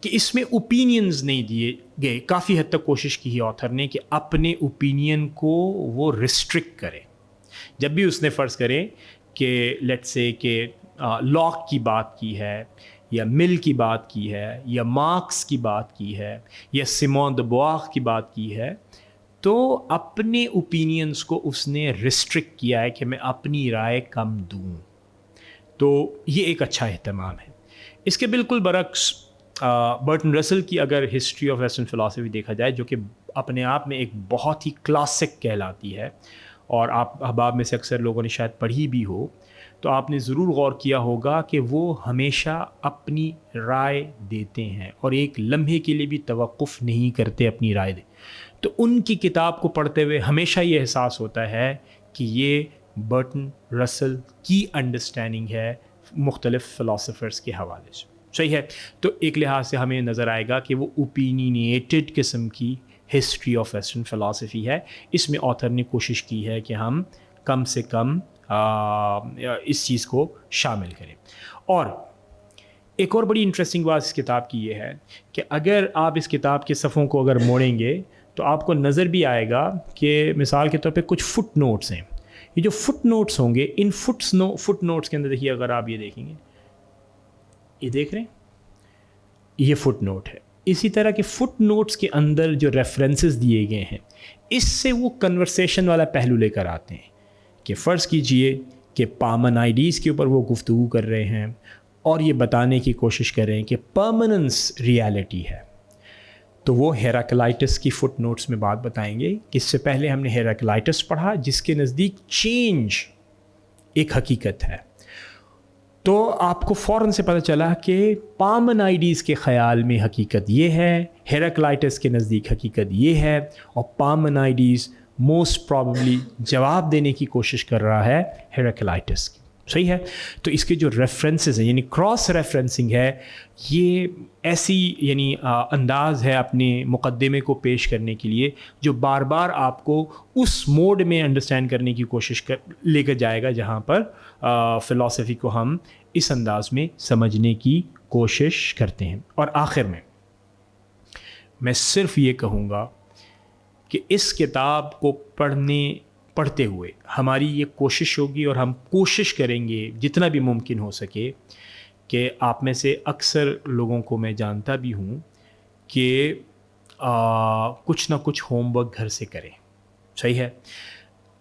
کہ اس میں اوپینینز نہیں دیے گئے. کافی حد تک کوشش کی ہے آتھر نے کہ اپنے اوپینین کو وہ ریسٹرکٹ کرے. جب بھی اس نے فرض کرے کہ لیٹس سے کہ لاک کی بات کی ہے، یا مل کی بات کی ہے، یا مارکس کی بات کی ہے، یا سیمون د بواغ کی بات کی ہے، تو اپنے اوپینینز کو اس نے ریسٹرکٹ کیا ہے کہ میں اپنی رائے کم دوں. تو یہ ایک اچھا اہتمام ہے. اس کے بالکل برعکس برٹن رسل کی اگر ہسٹری آف ویسٹرن فلاسفی دیکھا جائے، جو کہ اپنے آپ میں ایک بہت ہی کلاسک کہلاتی ہے، اور آپ احباب میں سے اکثر لوگوں نے شاید پڑھی بھی ہو، تو آپ نے ضرور غور کیا ہوگا کہ وہ ہمیشہ اپنی رائے دیتے ہیں اور ایک لمحے کے لیے بھی توقف نہیں کرتے اپنی رائے دیں. تو ان کی کتاب کو پڑھتے ہوئے ہمیشہ یہ احساس ہوتا ہے کہ یہ برٹن رسل کی انڈرسٹینڈنگ ہے مختلف فلاسفرز کے حوالے سے. صحیح ہے. تو ایک لحاظ سے ہمیں نظر آئے گا کہ وہ اوپینینیٹڈ قسم کی ہسٹری آف ویسٹرن فلاسفی ہے. اس میں آتھر نے کوشش کی ہے کہ ہم کم سے کم اس چیز کو شامل کریں. اور ایک اور بڑی انٹرسٹنگ بات اس کتاب کی یہ ہے کہ اگر آپ اس کتاب کے صفحوں کو اگر موڑیں گے تو آپ کو نظر بھی آئے گا کہ مثال کے طور پہ کچھ فٹ نوٹس ہیں. یہ جو فٹ نوٹس ہوں گے، ان فٹ نوٹس کے اندر دیکھیے، اگر آپ یہ دیکھیں گے، یہ دیکھ رہے ہیں، یہ فٹ نوٹ ہے. اسی طرح کے فٹ نوٹس کے اندر جو ریفرنسز دیے گئے ہیں، اس سے وہ کنورسیشن والا پہلو لے کر آتے ہیں کہ فرض کیجئے کہ پارمنائیڈیز کے اوپر وہ گفتگو کر رہے ہیں اور یہ بتانے کی کوشش کر رہے ہیں کہ پرماننس ریالٹی ہے، تو وہ ہیراکلائٹس کی فٹ نوٹس میں بات بتائیں گے کہ اس سے پہلے ہم نے ہیراکلائٹس پڑھا جس کے نزدیک چینج ایک حقیقت ہے. تو آپ کو فوراً سے پتہ چلا کہ پارمنائیڈیز کے خیال میں حقیقت یہ ہے، ہیراکلائٹس کے نزدیک حقیقت یہ ہے، اور پارمنائیڈیز موسٹ پرابیبلی جواب دینے کی کوشش کر رہا ہے ہیراکلائٹس کی. صحیح ہے. تو اس کے جو ریفرنسز ہیں، یعنی کراس ریفرنسنگ ہے، یہ ایسی یعنی انداز ہے اپنے مقدمے کو پیش کرنے کے لیے جو بار بار آپ کو اس موڈ میں انڈرسٹینڈ کرنے کی کوشش لے کر جائے گا جہاں پر فلاسفی کو ہم اس انداز میں سمجھنے کی کوشش کرتے ہیں. اور آخر میں صرف یہ کہوں گا کہ اس کتاب کو پڑھتے ہوئے ہماری یہ کوشش ہوگی، اور ہم کوشش کریں گے جتنا بھی ممکن ہو سکے کہ آپ میں سے اکثر لوگوں کو میں جانتا بھی ہوں کہ کچھ نہ کچھ ہوم ورک گھر سے کریں. صحیح ہے.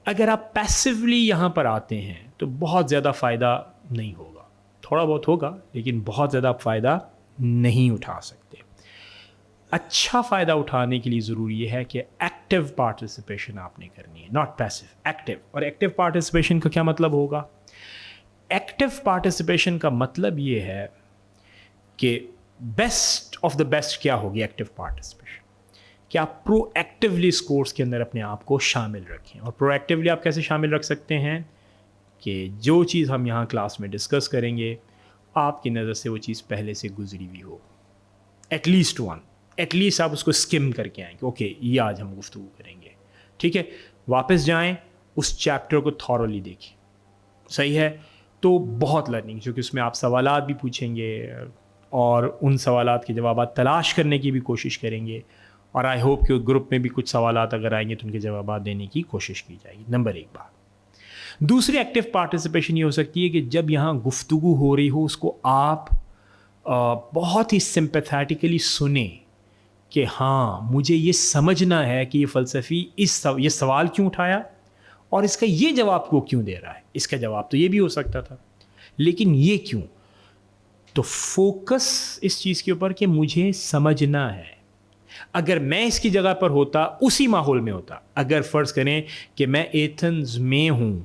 اگر آپ پیسیولی یہاں پر آتے ہیں تو بہت زیادہ فائدہ نہیں ہوگا, تھوڑا بہت ہوگا لیکن بہت زیادہ آپ فائدہ نہیں اٹھا سکتے. اچھا فائدہ اٹھانے کے لیے ضروری یہ ہے کہ ایکٹیو پارٹیسپیشن آپ نے کرنی ہے, ناٹ پیسو, ایکٹیو. اور ایکٹیو پارٹیسپیشن کا کیا مطلب ہوگا؟ ایکٹیو پارٹیسپیشن کا مطلب یہ ہے کہ بیسٹ آف دا بیسٹ کیا ہوگی ایکٹیو پارٹیسپیشن, کہ آپ پرو ایکٹیولی اس کورس کے اندر اپنے آپ کو شامل رکھیں. اور پرو ایکٹیولی آپ کیسے شامل رکھ سکتے ہیں کہ جو چیز ہم یہاں کلاس میں ڈسکس کریں گے آپ کی نظر سے وہ چیز پہلے سے گزری ہوئی ہو, at least one, at least آپ اس کو اسکم کر کے آئیں کہ اوکے یہ آج ہم گفتگو کریں گے, ٹھیک ہے. واپس جائیں اس چیپٹر کو تھورولی دیکھیں, صحیح ہے. تو بہت لرننگ, چونکہ اس میں آپ سوالات بھی پوچھیں گے اور ان سوالات کے جوابات تلاش کرنے کی بھی کوشش کریں گے, اور آئی ہوپ کہ گروپ میں بھی کچھ سوالات اگر آئیں گے تو ان کے جوابات دینے کی کوشش کی جائے گی. نمبر ایک بات. دوسری ایکٹیو پارٹیسپیشن یہ ہو سکتی ہے کہ جب یہاں گفتگو ہو رہی ہو اس کو آپ بہت ہی سمپیتھیٹیکلی سنیں کہ ہاں مجھے یہ سمجھنا ہے کہ یہ فلسفی یہ سوال کیوں اٹھایا اور اس کا یہ جواب کو کیوں دے رہا ہے. اس کا جواب تو یہ بھی ہو سکتا تھا لیکن یہ کیوں. تو فوکس اس چیز کے اوپر کہ مجھے سمجھنا ہے. اگر میں اس کی جگہ پر ہوتا, اسی ماحول میں ہوتا, اگر فرض کریں کہ میں ایتھنز میں ہوں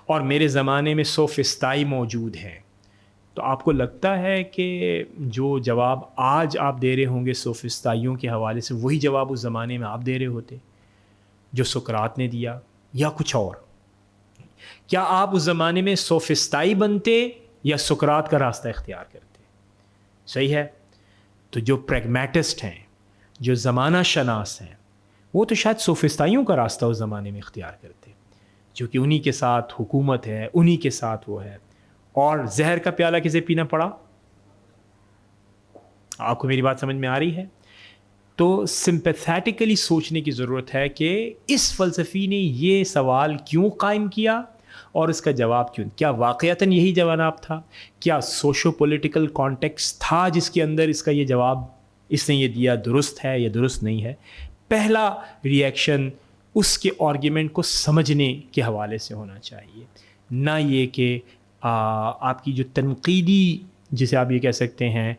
اور میرے زمانے میں سوفسطائی موجود ہیں, تو آپ کو لگتا ہے کہ جو جواب آج آپ دے رہے ہوں گے سوفسطائیوں کے حوالے سے وہی جواب اس زمانے میں آپ دے رہے ہوتے جو سقراط نے دیا یا کچھ اور؟ کیا آپ اس زمانے میں سوفسطائی بنتے یا سقراط کا راستہ اختیار کرتے؟ صحیح ہے. تو جو پریگمیٹسٹ ہیں, جو زمانہ شناس ہیں, وہ تو شاید سوفسطائیوں کا راستہ اس زمانے میں اختیار کرتے, چونکہ انہی کے ساتھ حکومت ہے, انہی کے ساتھ وہ ہے. اور زہر کا پیالہ کسے پینا پڑا؟ آپ کو میری بات سمجھ میں آ رہی ہے؟ تو سمپیتھیٹیکلی سوچنے کی ضرورت ہے کہ اس فلسفی نے یہ سوال کیوں قائم کیا اور اس کا جواب کیوں. کیا واقعتاً یہی جواب تھا؟ کیا سوشو پولیٹیکل کانٹیکسٹ تھا جس کے اندر اس کا یہ جواب اس نے یہ دیا درست ہے یا درست نہیں ہے؟ پہلا ریئیکشن اس کے آرگیومنٹ کو سمجھنے کے حوالے سے ہونا چاہیے, نہ یہ کہ آپ کی جو تنقیدی, جسے آپ یہ کہہ سکتے ہیں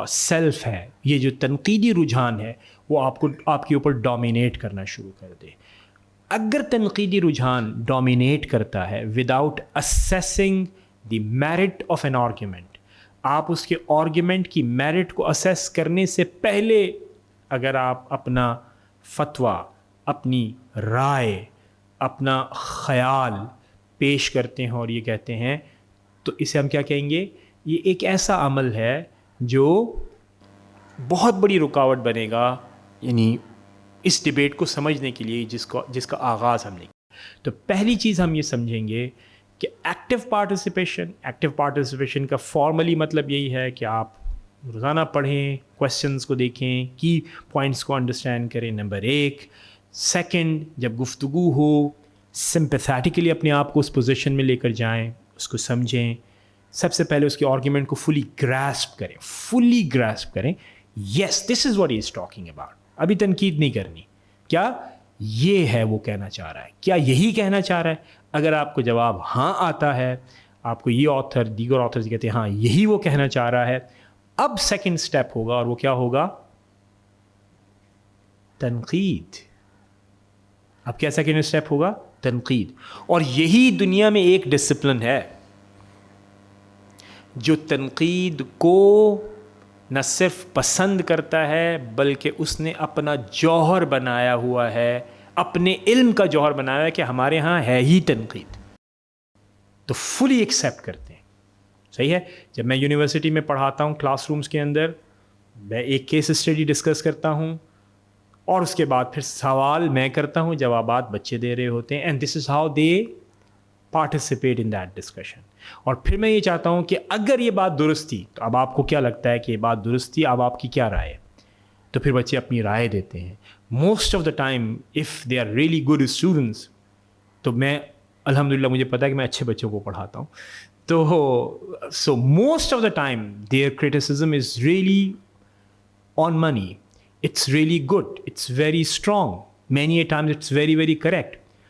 سیلف ہے, یہ جو تنقیدی رجحان ہے وہ آپ کے اوپر ڈومینیٹ کرنا شروع کر دے. اگر تنقیدی رجحان ڈومینیٹ کرتا ہے without assessing the merit of an argument, آپ اس کے آرگیومنٹ کی میرٹ کو اسیس کرنے سے پہلے اگر آپ اپنا فتویٰ, اپنی رائے, اپنا خیال پیش کرتے ہیں اور یہ کہتے ہیں, تو اسے ہم کیا کہیں گے؟ یہ ایک ایسا عمل ہے جو بہت بڑی رکاوٹ بنے گا, یعنی اس ڈیبیٹ کو سمجھنے کے لیے جس کا آغاز ہم نے کیا. تو پہلی چیز ہم یہ سمجھیں گے کہ ایکٹیو پارٹیسپیشن کا فارملی مطلب یہی ہے کہ آپ روزانہ پڑھیں, کویسچنز کو دیکھیں, کی پوائنٹس کو انڈرسٹینڈ کریں. نمبر ایک. سیکنڈ, جب گفتگو ہو سمپیتھیٹیکلی اپنے آپ کو اس پوزیشن میں لے کر جائیں, اس کو سمجھیں. سب سے پہلے اس کے آرگیومنٹ کو فلی گراسپ کریں. Yes, this is what he is talking about. ابھی تنقید نہیں کرنی, کیا یہ ہے وہ کہنا چاہ رہا ہے, کیا یہی کہنا چاہ رہا ہے. اگر آپ کو جواب ہاں آتا ہے, آپ کو یہ آتھر, دیگر آتھرز کہتے ہیں ہاں یہی وہ کہنا چاہ رہا ہے, اب سیکنڈ سٹیپ ہوگا, اور وہ کیا ہوگا؟ تنقید. اب کیا سیکنڈ سٹیپ ہوگا؟ تنقید. اور یہی دنیا میں ایک ڈسپلن ہے جو تنقید کو نہ صرف پسند کرتا ہے بلکہ اس نے اپنا جوہر بنایا ہوا ہے, اپنے علم کا جوہر بنایا ہوا ہے کہ ہمارے ہاں ہے ہی تنقید. تو فلی ایکسیپٹ کرتے ہیں. صحیح ہے. جب میں یونیورسٹی میں پڑھاتا ہوں, کلاس رومز کے اندر میں ایک کیس اسٹڈی ڈسکس کرتا ہوں اور اس کے بعد پھر سوال میں کرتا ہوں, جوابات بچے دے رہے ہوتے ہیں, and this is how they participate in that discussion. اور پھر میں یہ چاہتا ہوں کہ اگر یہ بات درست تھی تو اب آپ کو کیا لگتا ہے کہ یہ بات درست تھی, اب آپ کی کیا رائے ہے؟ تو پھر بچے اپنی رائے دیتے ہیں. Most of the time if they are really good students, تو میں الحمدللہ مجھے پتا ہے کہ میں اچھے بچوں کو پڑھاتا ہوں, تو so most of the time their criticism is really on money. It's really good, it's very strong, many a times it's very very correct.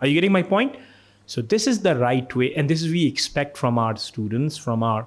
Are you getting my point? So this is the right way and this is we expect from our students, from our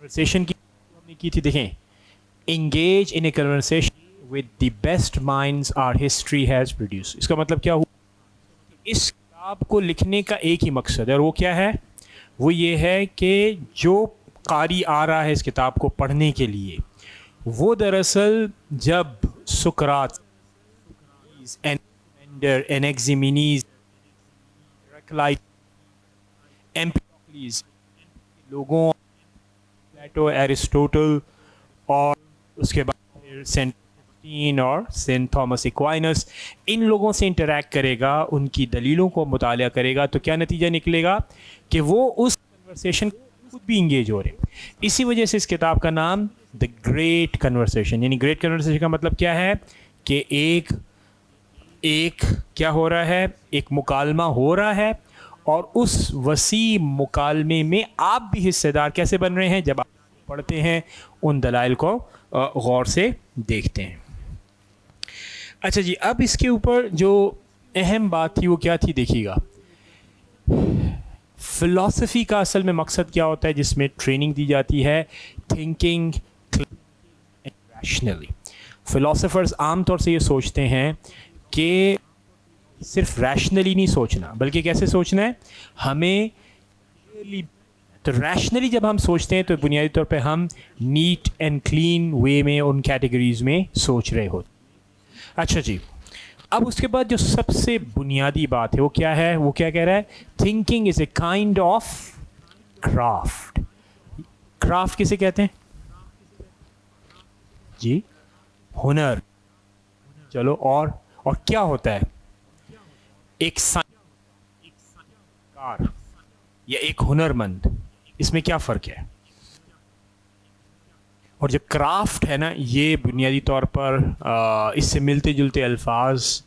conversation کی ہم نے کی تھی, دیکھیں, engage in a conversation with the best minds our history has produce. اس کا مطلب کیا ہوا؟ اس کتاب کو لکھنے کا ایک ہی مقصد ہے, اور وہ کیا ہے؟ وہ یہ ہے کہ جو قاری آ رہا ہے اس کتاب کو پڑھنے کے لیے, وہ دراصل جب سقراط, انیکزیمینیز, ایمپیڈوکلیز, لوگوں, پلیٹو, ایرسٹوٹل, اور اس کے بعد پھر سینٹ اگسٹین اور سینٹ تھامس ایکوائنس, ان لوگوں سے انٹریکٹ کرے گا, ان کی دلیلوں کو مطالعہ کرے گا, تو کیا نتیجہ نکلے گا کہ وہ اس کنورسیشن خود بھی انگیج ہو رہے ہیں. اسی وجہ سے اس کتاب کا نام دا گریٹ کنورسیشن, یعنی گریٹ کنورسیشن کا مطلب کیا ہے کہ ایک کیا ہو رہا ہے, ایک مکالمہ ہو رہا ہے, اور اس وسیع مکالمے میں آپ بھی حصے دار کیسے بن رہے ہیں؟ جب آپ پڑھتے ہیں, ان دلائل کو غور سے دیکھتے ہیں. اچھا جی, اب اس کے اوپر جو اہم بات تھی وہ کیا تھی, دیکھیے گا, فلاسفی کا اصل میں مقصد کیا ہوتا ہے جس میں ٹریننگ دی جاتی ہے؟ Thinking rationally. فلاسفرز عام طور سے یہ سوچتے ہیں کہ صرف ریشنلی نہیں سوچنا, بلکہ کیسے سوچنا ہے ہمیں. تو ریشنلی جب ہم سوچتے ہیں تو بنیادی طور پہ ہم نیٹ اینڈ کلین وے میں ان کیٹیگریز میں سوچ رہے ہوتے. اچھا جی, اب اس کے بعد جو سب سے بنیادی بات ہے وہ کیا ہے؟ وہ کیا کہہ رہا ہے؟ Thinking is a kind of craft. Craft کسے کہتے ہیں جی؟ ہنر. چلو, اور کیا ہوتا ہے ایک سائنسدان یا ایک ہنرمند؟ اس میں کیا فرق ہے؟ اور جو کرافٹ ہے نا, یہ بنیادی طور پر اس سے ملتے جلتے الفاظ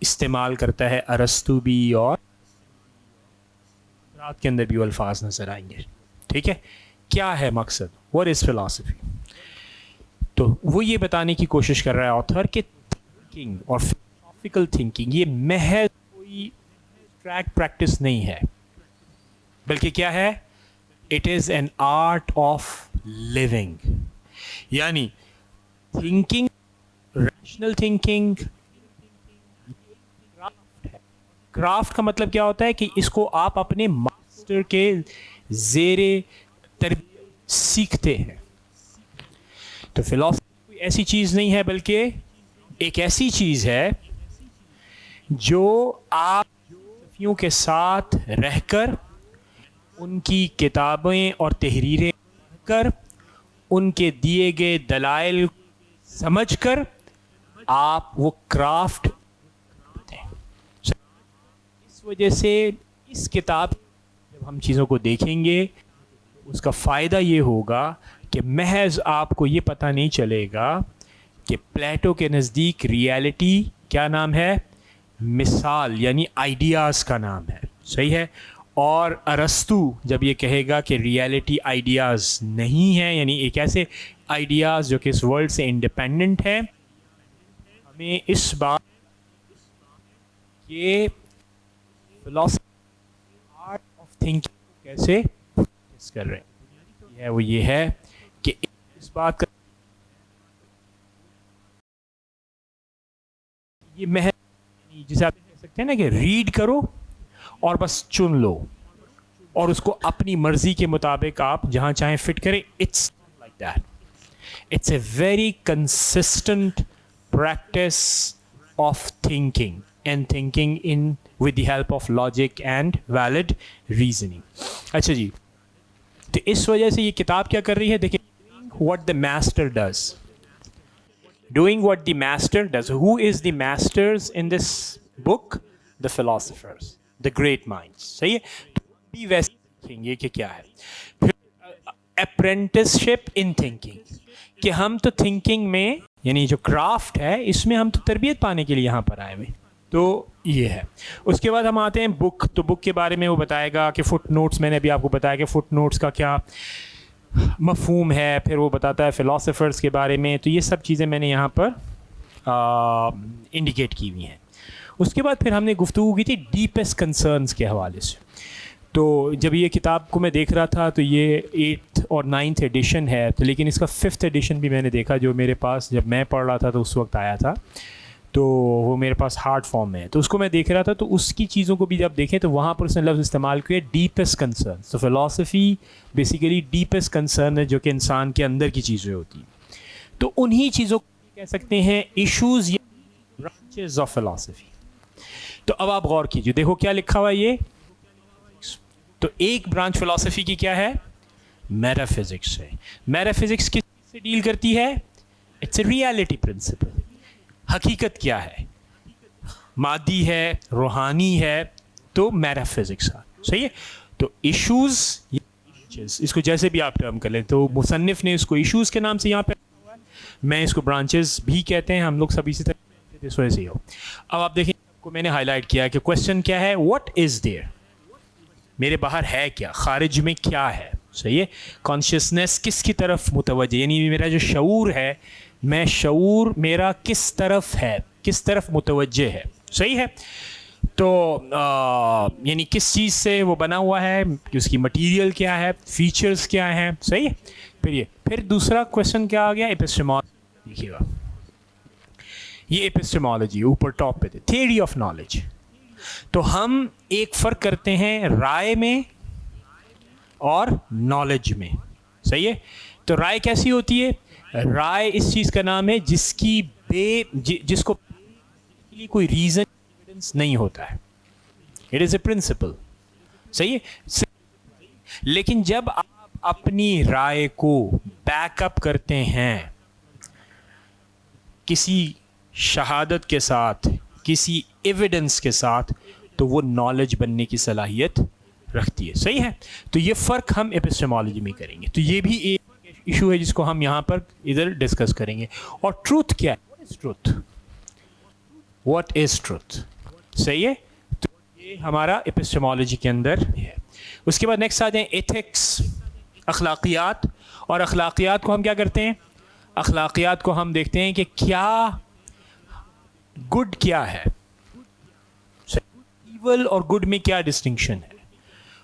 استعمال کرتا ہے ارسطو بھی, اور رات کے اندر بھی وہ الفاظ نظر آئیں گے. ٹھیک ہے, کیا ہے مقصد؟ What is philosophy? تو وہ یہ بتانے کی کوشش کر رہا ہے آتھر کہ تھنکنگ اور فلاسفیکل تھنکنگ یہ محض کوئی ٹریک پریکٹس نہیں ہے, بلکہ کیا ہے؟ It is an art of living. یعنی تھنکنگ, ریشنل تھنکنگ, کرافٹ کا مطلب کیا ہوتا ہے کہ اس کو آپ اپنے ماسٹر کے زیر تربیت سیکھتے ہیں. تو فلاسفی کوئی ایسی چیز نہیں ہے, بلکہ ایک ایسی چیز ہے جو آپ فلسفیوں کے ساتھ رہ کر, ان کی کتابیں اور تحریریں پڑھ کر, ان کے دیے گئے دلائل سمجھ کر آپ وہ کرافٹ کرتے ہیں. اس وجہ سے اس کتاب جب ہم چیزوں کو دیکھیں گے, اس کا فائدہ یہ ہوگا کہ محض آپ کو یہ پتہ نہیں چلے گا کہ پلیٹو کے نزدیک ریالٹی کیا نام ہے؟ مثال, یعنی آئیڈیاز کا نام ہے. صحیح ہے. اور ارسطو جب یہ کہے گا کہ ریالٹی آئیڈیاز نہیں ہے, یعنی ایک ایسے آئیڈیاز جو کہ اس ورلڈ سے انڈیپینڈنٹ ہے, ہمیں اس بات کہ فلاسفی آرٹ آف تھنکنگ کیسے کر رہے ہیں, وہ یہ ہے کہ اس بات کا یہ محض جسے آپ کہہ سکتے ہیں نا کہ ریڈ کرو اور بس چن لو, اور اس کو اپنی مرضی کے مطابق آپ جہاں چاہیں فٹ کریں. It's like that. It's a very consistent practice of thinking, and thinking in with the help of logic and valid reasoning. اچھا جی, تو اس وجہ سے یہ کتاب کیا کر رہی ہے؟ دیکھیں, what the master does, doing what the master does. Who is the masters in this book? The philosophers, the great minds. صحیح ہے, بھی ویسے دیکھیں گے کہ کیا ہے. پھر apprenticeship in thinking, کہ ہم تو تھنکنگ میں, یعنی جو کرافٹ ہے اس میں ہم تو تربیت پانے کے لیے یہاں پر آئے ہوئے. تو یہ ہے. اس کے بعد ہم آتے ہیں بک. تو بک کے بارے میں وہ بتائے گا کہ فٹ نوٹس, میں نے ابھی آپ کو بتایا کہ فٹ نوٹس کا کیا مفہوم ہے. پھر وہ بتاتا ہے فلاسفرز کے بارے میں. تو یہ سب چیزیں میں نے یہاں پر انڈیکیٹ کی ہوئی ہیں. اس کے بعد پھر ہم نے گفتگو کی تھی ڈیپسٹ کنسرنز کے حوالے سے. تو جب یہ کتاب کو میں دیکھ رہا تھا تو یہ 8th اور 9th ایڈیشن ہے، تو لیکن اس کا 5th ایڈیشن بھی میں نے دیکھا جو میرے پاس جب میں پڑھ رہا تھا تو اس وقت آیا تھا، تو وہ میرے پاس ہارڈ فارم میں ہے، تو اس کو میں دیکھ رہا تھا، تو اس کی چیزوں کو بھی جب دیکھیں تو وہاں پر اس نے لفظ استعمال کیا ڈیپسٹ کنسرن. تو فلاسفی بیسیکلی ڈیپسٹ کنسرن ہے جو کہ انسان کے اندر کی چیزیں ہوتی ہیں، تو انہی چیزوں کو کہہ سکتے ہیں ایشوز یا برانچز آف فلاسفی. تو اب آپ غور کیجیے، دیکھو کیا لکھا ہوا ہے یہ. تو ایک برانچ فلاسفی کی کیا ہے؟ میٹا فزکس ہے. میٹا فزکس کس سے ڈیل کرتی ہے؟ It's a reality principle. حقیقت کیا ہے؟ مادی ہے، روحانی ہے، تو میٹا فزکس ہے. صحیح ہے. تو ایشوز، اس کو جیسے بھی آپ ٹرم کر لیں، تو مصنف نے اس کو ایشوز کے نام سے یہاں پہ، میں اس کو برانچز بھی کہتے ہیں، ہم لوگ سب اسی طرح اس وجہ سے ہی ہو. اب آپ دیکھیں کو میں نے ہائی لائٹ کیا کہ کوشچن کیا ہے، واٹ از دیئر، میرے باہر ہے کیا، خارج میں کیا ہے. صحیح ہے. کانشیسنیس کس کی طرف متوجہ، یعنی میرا جو شعور ہے، میں شعور میرا کس طرف ہے، کس طرف متوجہ ہے. صحیح ہے. تو یعنی کس چیز سے وہ بنا ہوا ہے، کہ اس کی مٹیریل کیا ہے، فیچرز کیا ہیں. صحیح ہے. پھر دوسرا کوشچن کیا آ گیا، ایپسٹیمولوجی. دیکھیے گا یہ ایپسٹیمولوجی اوپر ٹاپ پہ تھے، تھیوری آف نالج. تو ہم ایک فرق کرتے ہیں رائے میں اور نالج میں. صحیح ہے. تو رائے کیسی ہوتی ہے؟ رائے اس چیز کا نام ہے جس کی جس کو کوئی ریزن ایویڈنس نہیں ہوتا ہے. It is a principle. صحیح ہے. لیکن جب آپ اپنی رائے کو بیک اپ کرتے ہیں کسی شہادت کے ساتھ، کسی ایویڈنس کے ساتھ، تو وہ نالج بننے کی صلاحیت رکھتی ہے. صحیح ہے. تو یہ فرق ہم ایپسٹیمولوجی میں کریں گے. تو یہ بھی ایک ایشو ہے جس کو ہم یہاں پر ادھر ڈسکس کریں گے. اور ٹروتھ کیا ہے؟ What is truth? What is truth? صحیح ہے. تو یہ ہمارا ایپسٹیمولوجی کے اندر ہے. اس کے بعد نیکسٹ آ جائیں ایتھکس، اخلاقیات. اور اخلاقیات کو ہم کیا کرتے ہیں؟ اخلاقیات کو ہم دیکھتے ہیں کہ کیا گڈ کیا ہے، ایول اور گڈ میں کیا ڈسٹنکشن ہے.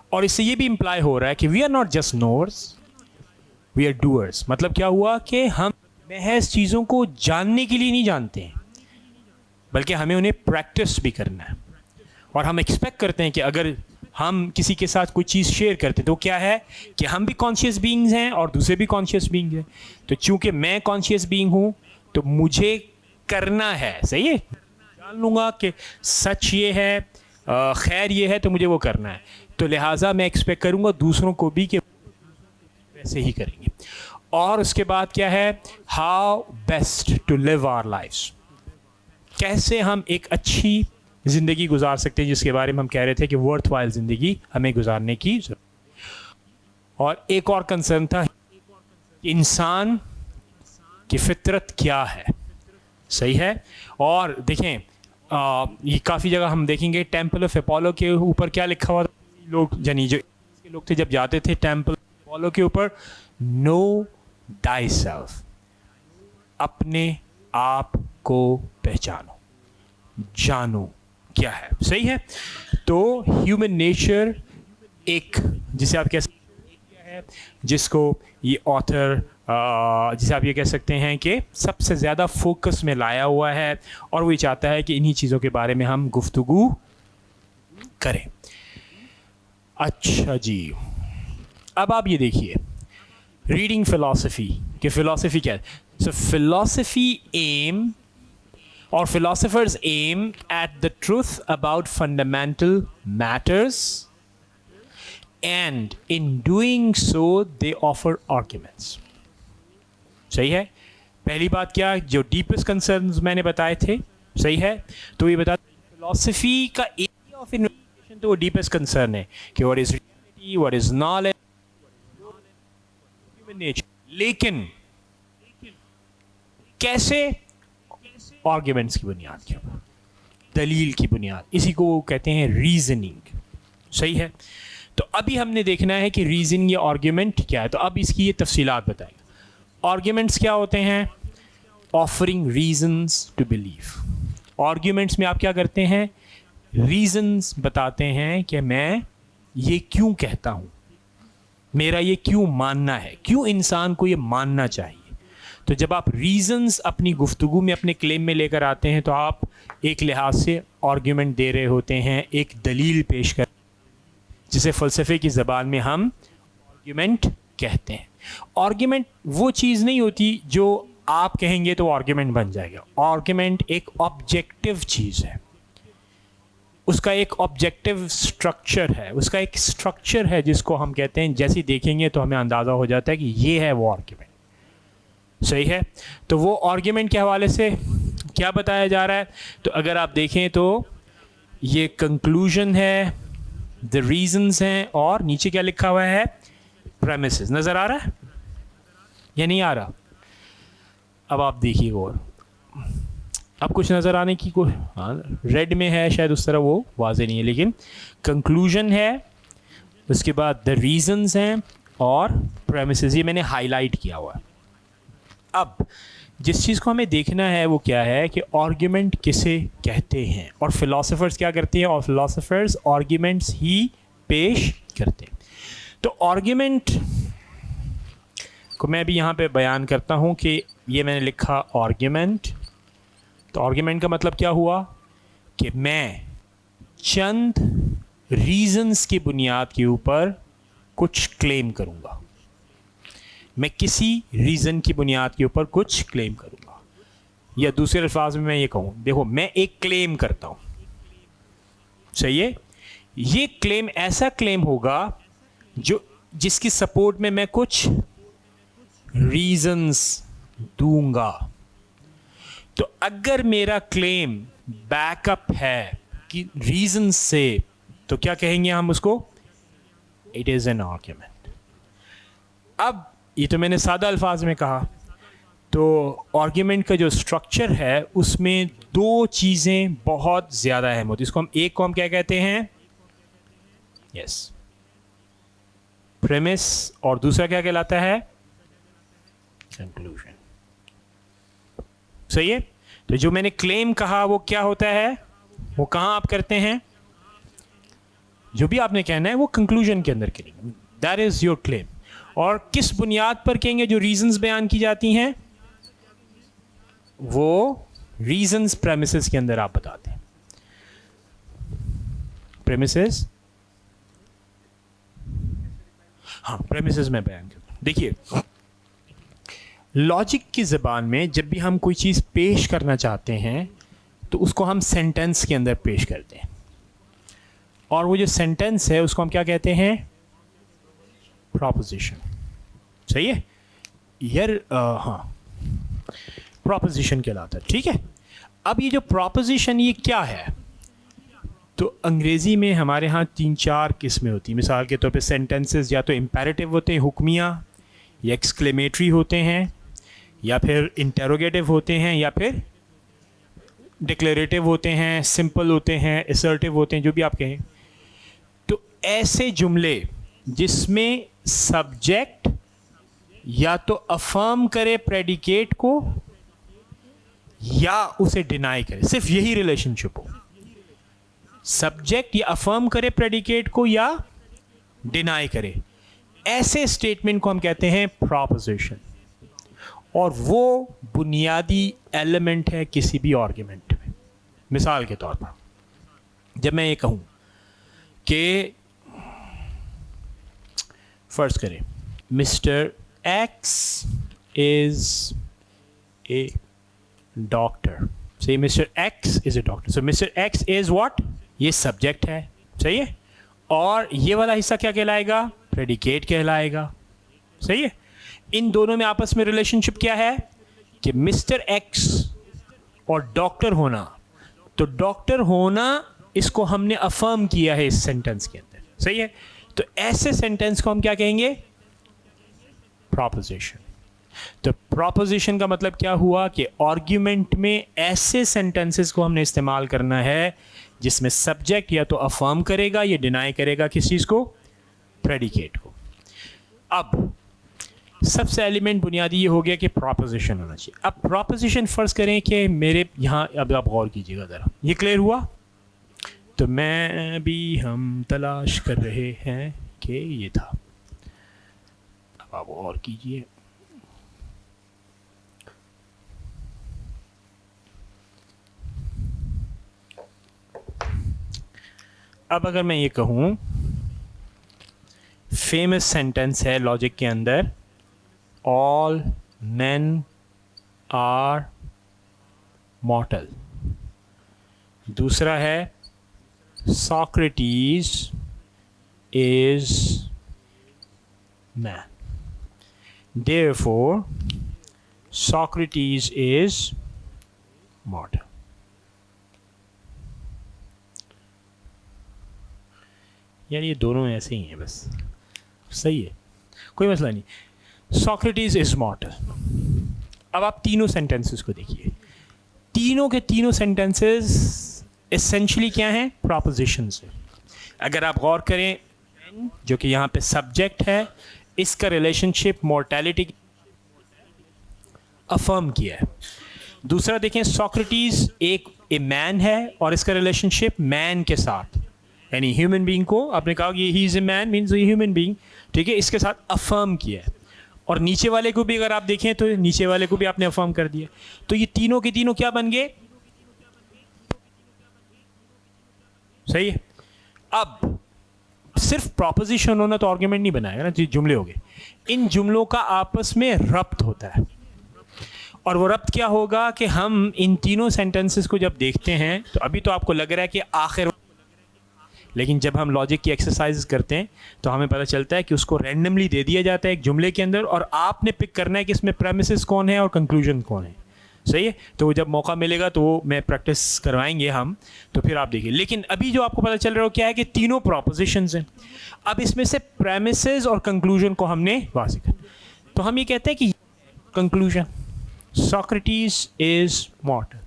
اور اس سے یہ بھی امپلائی ہو رہا ہے کہ we are not just knowers, we are doers. مطلب کیا ہوا کہ ہم محض چیزوں کو جاننے کے لیے نہیں جانتے ہیں، بلکہ ہمیں انہیں پریکٹس بھی کرنا ہے. اور ہم ایکسپیکٹ کرتے ہیں کہ اگر ہم کسی کے ساتھ کوئی چیز شیئر کرتے ہیں تو کیا ہے کہ ہم بھی کانشیس بینگز ہیں اور دوسرے بھی کانشیس بینگ ہیں. تو چونکہ میں کانشیس بینگ ہوں تو مجھے کرنا ہے. صحیح ہے. جان لوں گا کہ سچ یہ ہے، خیر یہ ہے، تو مجھے وہ کرنا ہے. تو لہٰذا میں ایکسپیکٹ کروں گا دوسروں کو بھی کہ ویسے ہی کریں گے. اور اس کے بعد کیا ہے، how best to live our lives, کیسے ہم ایک اچھی زندگی گزار سکتے ہیں، جس کے بارے میں ہم کہہ رہے تھے کہ ورتھ وائل زندگی ہمیں گزارنے کی ضرورت. اور ایک اور کنسرن تھا کہ انسان کی فطرت کیا ہے. صحیح ہے. اور دیکھیں یہ کافی جگہ ہم دیکھیں گے ٹیمپل آف اپولو کے اوپر کیا لکھا ہوا تھا. لوگ یعنی جو لوگ تھے جب جاتے تھے ٹیمپل آف اپولو کے اوپر، نو ڈائی سیلف، اپنے آپ کو پہچانو، جانو کیا ہے. صحیح ہے. تو ہیومن نیچر ایک جسے آپ کہہ سکتے ہیں، جس کو یہ آتھر جسے آپ یہ کہہ سکتے ہیں کہ سب سے زیادہ فوکس میں لایا ہوا ہے، اور وہ یہ چاہتا ہے کہ انہی چیزوں کے بارے میں ہم گفتگو کریں. اچھا جی، اب آپ یہ دیکھیے ریڈنگ فلاسفی کہ فلاسفی کیا ہے. So philosophy aim or philosophers aim at the truth about fundamental matters, and in doing so they offer arguments. صحیح ہے. پہلی بات کیا، جو ڈیپسٹ کنسرنز میں نے بتائے تھے. صحیح ہے. تو یہ بتا فلاسفی کا ایریا آف انویسٹیگیشن تو وہ ڈیپسٹ کنسرن ہے کہ what is reality, what is knowledge, human nature. لیکن کیسے؟ آرگیومنٹس کی بنیاد کے اوپر، دلیل کی بنیاد، اسی کو کہتے ہیں ریزننگ. صحیح ہے. تو ابھی ہم نے دیکھنا ہے کہ ریزننگ یا آرگیومنٹ کیا ہے. تو اب اس کی یہ تفصیلات بتائیں گے. آرگیومنٹس کیا ہوتے ہیں؟ Offering reasons to believe. Arguments میں آپ کیا کرتے ہیں؟ ریزنس بتاتے ہیں کہ میں یہ کیوں کہتا ہوں, میرا یہ کیوں ماننا ہے, کیوں انسان کو یہ ماننا چاہیے. تو جب آپ ریزنز اپنی گفتگو میں اپنے کلیم میں لے کر آتے ہیں تو آپ ایک لحاظ سے آرگیومنٹ دے رہے ہوتے ہیں, ایک دلیل پیش کر, جسے فلسفے کی زبان میں ہم آرگیومنٹ کہتے ہیں. آرگیومنٹ وہ چیز نہیں ہوتی جو آپ کہیں گے تو آرگیومنٹ بن جائے گا. آرگیومنٹ ایک آبجیکٹیو چیز ہے, اس کا ایک آبجیکٹیو اسٹرکچر ہے, اس کا ایک اسٹرکچر ہے جس کو ہم کہتے ہیں, جیسے دیکھیں گے تو ہمیں اندازہ ہو جاتا ہے کہ یہ ہے وہ آرگیومنٹ. صحیح ہے. تو وہ آرگیومنٹ کے حوالے سے کیا بتایا جا رہا ہے, تو اگر آپ دیکھیں تو یہ کنکلوژن ہے, دا ریزنز ہیں, اور نیچے کیا لکھا ہوا ہے, پریمیسز. نظر آ رہا ہے یا نہیں آ رہا؟ اب آپ دیکھیے غور, اب کچھ نظر آنے کی کوئی, ہاں ریڈ میں ہے شاید, اس طرح وہ واضح نہیں ہے, لیکن کنکلوژن ہے, اس کے بعد دا ریزنز ہیں اور پریمیسز, یہ میں نے ہائی لائٹ کیا ہوا ہے. اب جس چیز کو ہمیں دیکھنا ہے وہ کیا ہے کہ آرگیومنٹ کسے کہتے ہیں, اور فلاسفرز کیا کرتے ہیں, اور فلاسفرز آرگیومنٹس ہی پیش کرتے ہیں. تو آرگیومنٹ کو میں بھی یہاں پہ بیان کرتا ہوں کہ یہ میں نے لکھا آرگیومنٹ. تو آرگیومنٹ کا مطلب کیا ہوا کہ میں چند ریزنز کی بنیاد کے اوپر کچھ کلیم کروں گا, میں کسی ریزن کی بنیاد کے اوپر کچھ کلیم کروں گا, یا دوسرے الفاظ میں یہ کہوں, دیکھو میں ایک کلیم کرتا ہوں, صحیح ہے, یہ کلیم ایسا کلیم ہوگا جو جس کی سپورٹ میں کچھ ریزنز دوں گا. تو اگر میرا کلیم بیک اپ ہے کہ ریزن سے, تو کیا کہیں گے ہم اس کو, اٹ از این آرگیومنٹ. اب یہ تو میں نے سادہ الفاظ میں کہا, تو آرگیومنٹ کا جو اسٹرکچر ہے اس میں دو چیزیں بہت زیادہ اہم ہوتی ہیں. اس کو ہم, ایک کو ہم کیا کہتے ہیں, یس, پریمس, اور دوسرا کیا کہلاتا ہے, کنکلوژن. صحیح ہے. تو جو میں نے کلیم کہا وہ کیا ہوتا ہے, وہ کہاں آپ کرتے ہیں, جو بھی آپ نے کہنا ہے وہ کنکلوژن کے اندر کریں گے, دیٹ از یور کلیم. اور کس بنیاد پر کہیں گے, جو ریزنز بیان کی جاتی ہیں وہ ریزنز پریمیسز کے اندر آپ بتاتے ہیں. پریمیسز, ہاں پریمیسز میں بیان کرتا ہوں. دیکھیے لاجک کی زبان میں جب بھی ہم کوئی چیز پیش کرنا چاہتے ہیں تو اس کو ہم سینٹینس کے اندر پیش کرتے ہیں, اور وہ جو سینٹینس ہے اس کو ہم کیا کہتے ہیں, پراپوزیشن. صحیح ہے یار, ہاں پراپوزیشن کہلاتا ہے. ٹھیک ہے. اب یہ جو پراپوزیشن یہ کیا ہے, تو انگریزی میں ہمارے ہاں 3-4 قسمیں ہوتی ہیں. مثال کے طور پہ سینٹینسز یا تو امپیریٹیو ہوتے ہیں, حکمیہ, یا ایکسکلیمیٹری ہوتے ہیں, یا پھر انٹروگیٹو ہوتے ہیں, یا پھر ڈکلیریٹو ہوتے ہیں, سمپل ہوتے ہیں, اسرٹیو ہوتے ہیں, جو بھی آپ کہیں. تو ایسے جملے جس میں سبجیکٹ یا تو افرم کرے پریڈیکیٹ کو یا اسے ڈینائی کرے, صرف یہی ریلیشن شپ ہو, سبجیکٹ یا افرم کرے پریڈیکیٹ کو یا ڈینائی کرے, ایسے اسٹیٹمنٹ کو ہم کہتے ہیں پراپوزیشن. اور وہ بنیادی ایلیمنٹ ہے کسی بھی آرگیومنٹ میں. مثال کے طور پر جب میں یہ کہوں کہ فرض کریں mister X is a doctor. صحیح, mister X is a doctor. So mister X is what, یہ سبجیکٹ ہے. صحیح ہے. اور یہ والا حصہ کیا کہلائے گا, پریڈیکیٹ کہلائے گا. صحیح ہے. ان دونوں میں آپس میں ریلیشن شپ کیا ہے کہ مسٹر ایکس اور ڈاکٹر ہونا. تو ڈاکٹر ہونا اس کو ہم نے افرم کیا ہے اس سینٹینس کے اندر. صحیح ہے. تو ایسے سینٹینس کو ہم کیا کہیں گے, پراپوزیشن. تو پراپوزیشن کا مطلب کیا ہوا کہ آرگیومنٹ میں ایسے سینٹینسز کو ہم نے استعمال کرنا ہے جس میں سبجیکٹ یا تو افرم کرے گا یا ڈینائی کرے گا کس چیز کو, پریڈیکیٹ کو. اب سب سے ایلیمنٹ بنیادی یہ ہو گیا کہ پراپوزیشن ہونا چاہیے. اب پراپوزیشن فرض کریں کہ میرے یہاں, اب آپ غور کیجیے گا ذرا, یہ کلیئر ہوا, تو میں بھی ہم تلاش کر رہے ہیں کہ یہ تھا. اب آپ اور کیجئے. اب اگر میں یہ کہوں, فیمس سینٹینس ہے لاجک کے اندر, آل مین آر مارٹل. دوسرا ہے Socrates is man, therefore Socrates is mortal. یعنی یہ دونوں ایسے ہی ہیں, بس صحیح ہے, کوئی مسئلہ نہیں. Socrates is mortal. اب آپ تینوں سینٹینسز کو دیکھیے, تینوں کے تینوں سینٹینسز اسینشلی کیا ہیں؟ پراپوزیشنز ہیں. اگر آپ غور کریں, جو کہ یہاں پہ سبجیکٹ ہے, اس کا ریلیشن شپ مورٹیلٹی افرم کیا ہے. دوسرا دیکھیں, ساکریٹیز ایک اے مین ہے اور اس کا ریلیشن شپ مین کے ساتھ, یعنی ہیومن بینگ کو آپ نے کہا کہ ہی از اے مین مینز اے ہیومن بینگ, ٹھیک ہے, اس کے ساتھ افرم کیا ہے. اور نیچے والے کو بھی اگر آپ دیکھیں تو نیچے والے کو بھی آپ نے افرم کر دیا. تو یہ تینوں کے تینوں کیا بن گئے؟ صحیح ہے. اب صرف پراپوزیشن ہونا تو آرگیومنٹ نہیں بنائے گا نا, جملے ہو گئے. ان جملوں کا آپس میں ربط ہوتا ہے, اور وہ ربط کیا ہوگا کہ ہم ان تینوں سینٹینسز کو جب دیکھتے ہیں تو ابھی تو آپ کو لگ رہا ہے کہ آخر, لیکن جب ہم لاجک کی ایکسرسائز کرتے ہیں تو ہمیں پتہ چلتا ہے کہ اس کو رینڈملی دے دیا جاتا ہے ایک جملے کے اندر, اور آپ نے پک کرنا ہے کہ اس میں پریمیسز کون ہیں اور کنکلوژن کون ہے. صحیح ہے. تو جب موقع ملے گا تو وہ میں پریکٹس کروائیں گے ہم, تو پھر آپ دیکھیے. لیکن ابھی جو آپ کو پتہ چل رہا ہو کیا ہے کہ تینوں پراپوزیشنز ہیں. اب اس میں سے پریمیسز اور کنکلوژن کو ہم نے واضح کر, تو ہم یہ کہتے ہیں کہ کنکلوژن ساکریٹیز از مارٹل.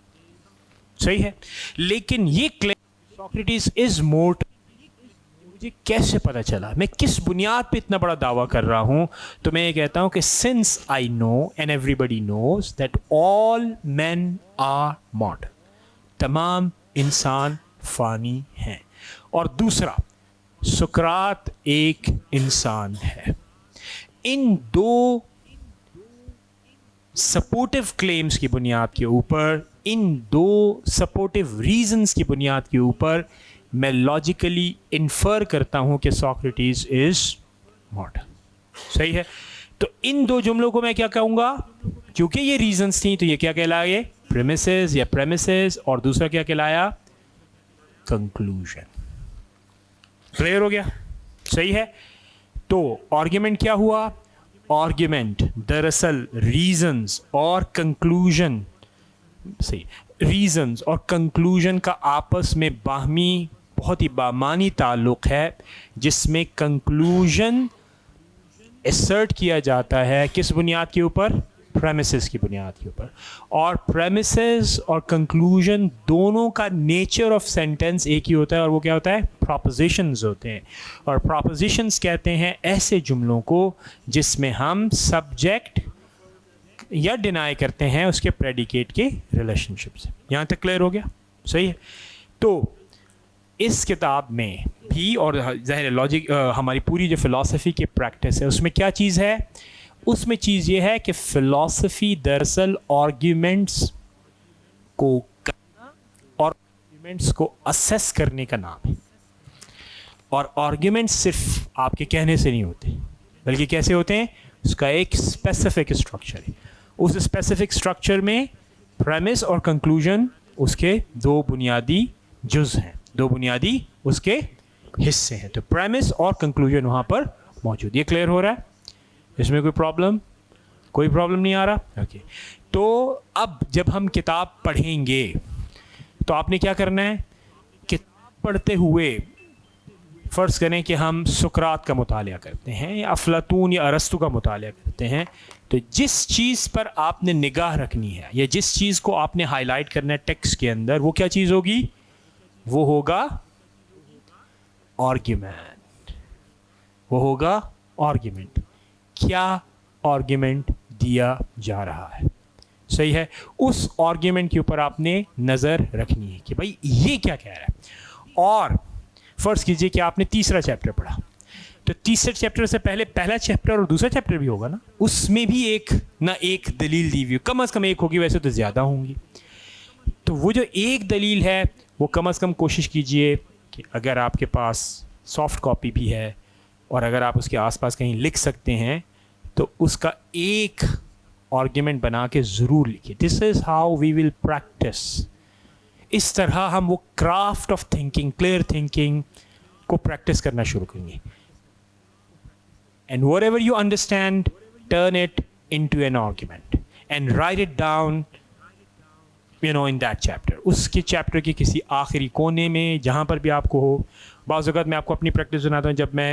صحیح ہے. لیکن یہ کلیم ساکریٹیز از مارٹل مجھے کیسے پتہ چلا, میں کس بنیاد پہ اتنا بڑا دعویٰ کر رہا ہوں؟ تو میں یہ کہتا ہوں کہ since I know and everybody knows that all men are mortal, تمام انسان فانی ہیں. اور دوسرا, سقراط ایک انسان ہے. ان دو سپورٹیو کلیمز کی بنیاد کے اوپر, ان دو سپورٹیو ریزنز کی بنیاد کے اوپر میں لاجیکلی انفر کرتا ہوں کہ ساکریٹیز از مارٹل. صحیح ہے. تو ان دو جملوں کو میں کیا کہوں گا؟ کیونکہ یہ ریزنز تھیں تو یہ کیا کہلائے؟ پریمیسز یا پریمیسز, اور دوسرا کیا کہلایا؟ کنکلوژن. کلیئر ہو گیا؟ صحیح ہے. تو آرگیومنٹ کیا ہوا؟ آرگیومنٹ دراصل ریزنز اور کنکلوژن, صحیح, ریزنز اور کنکلوژن کا آپس میں باہمی بہت ہی بامانی تعلق ہے, جس میں کنکلوژن اسرٹ کیا جاتا ہے کس بنیاد کے اوپر؟ پریمیسز کی بنیاد کے اوپر. اور پریمیسز اور کنکلوژن دونوں کا نیچر آف سینٹینس ایک ہی ہوتا ہے, اور وہ کیا ہوتا ہے؟ پراپوزیشنز ہوتے ہیں. اور پراپوزیشنز کہتے ہیں ایسے جملوں کو جس میں ہم سبجیکٹ یا ڈینائی کرتے ہیں اس کے پریڈیکیٹ کے ریلیشن شپ سے. یہاں تک کلیئر ہو گیا؟ صحیح ہے. تو اس کتاب میں بھی, اور ظاہر لاجک ہماری پوری جو فلاسفی کی پریکٹس ہے اس میں کیا چیز ہے؟ اس میں چیز یہ ہے کہ فلاسفی دراصل آرگیومنٹس کو اور آرگیومنٹس کو اسیس کرنے کا نام ہے. اور آرگیومنٹس صرف آپ کے کہنے سے نہیں ہوتے, بلکہ کیسے ہوتے ہیں؟ اس کا ایک اسپیسیفک اسٹرکچر ہے. اس اسپیسیفک اسٹرکچر میں پریمس اور کنکلوژن اس کے دو بنیادی جز ہیں, دو بنیادی اس کے حصے ہیں. تو پریمس اور کنکلوژن وہاں پر موجود. یہ کلیئر ہو رہا ہے؟ اس میں کوئی پرابلم نہیں آ رہا؟ اوکے. تو اب جب ہم کتاب پڑھیں گے تو آپ نے کیا کرنا ہے؟ کتاب پڑھتے ہوئے فرض کریں کہ ہم سقراط کا مطالعہ کرتے ہیں یا افلاطون یا ارسطو کا مطالعہ کرتے ہیں, تو جس چیز پر آپ نے نگاہ رکھنی ہے یا جس چیز کو آپ نے ہائی لائٹ کرنا ہے ٹیکسٹ کے اندر, وہ کیا چیز ہوگی؟ وہ ہوگا آرگیومنٹ. وہ ہوگا آرگیومنٹ. کیا آرگیومنٹ دیا جا رہا ہے؟ صحیح ہے. اس آرگیومنٹ کے اوپر آپ نے نظر رکھنی ہے کہ بھائی یہ کیا کہہ رہا ہے. اور فرض کیجئے کہ آپ نے تیسرا چیپٹر پڑھا, تو تیسرے چیپٹر سے پہلے پہلا چیپٹر اور دوسرا چیپٹر بھی ہوگا نا, اس میں بھی ایک نہ ایک دلیل دی ہوئی, کم از کم ایک ہوگی, ویسے تو زیادہ ہوں گی. تو وہ جو ایک دلیل ہے وہ کم از کم کوشش کیجئے کہ اگر آپ کے پاس سافٹ کاپی بھی ہے اور اگر آپ اس کے آس پاس کہیں لکھ سکتے ہیں تو اس کا ایک آرگیومنٹ بنا کے ضرور لکھیے. دس is how we will practice. اس طرح ہم وہ craft of thinking, clear thinking کو پریکٹس کرنا شروع کریں گے. And what ever you understand, turn it into an argument and right it down in that chapter. اس کے چیپٹر کے کسی آخری کونے میں جہاں پر بھی آپ کو ہو. بعض اوقات میں آپ کو اپنی پریکٹس سناتا ہوں. جب میں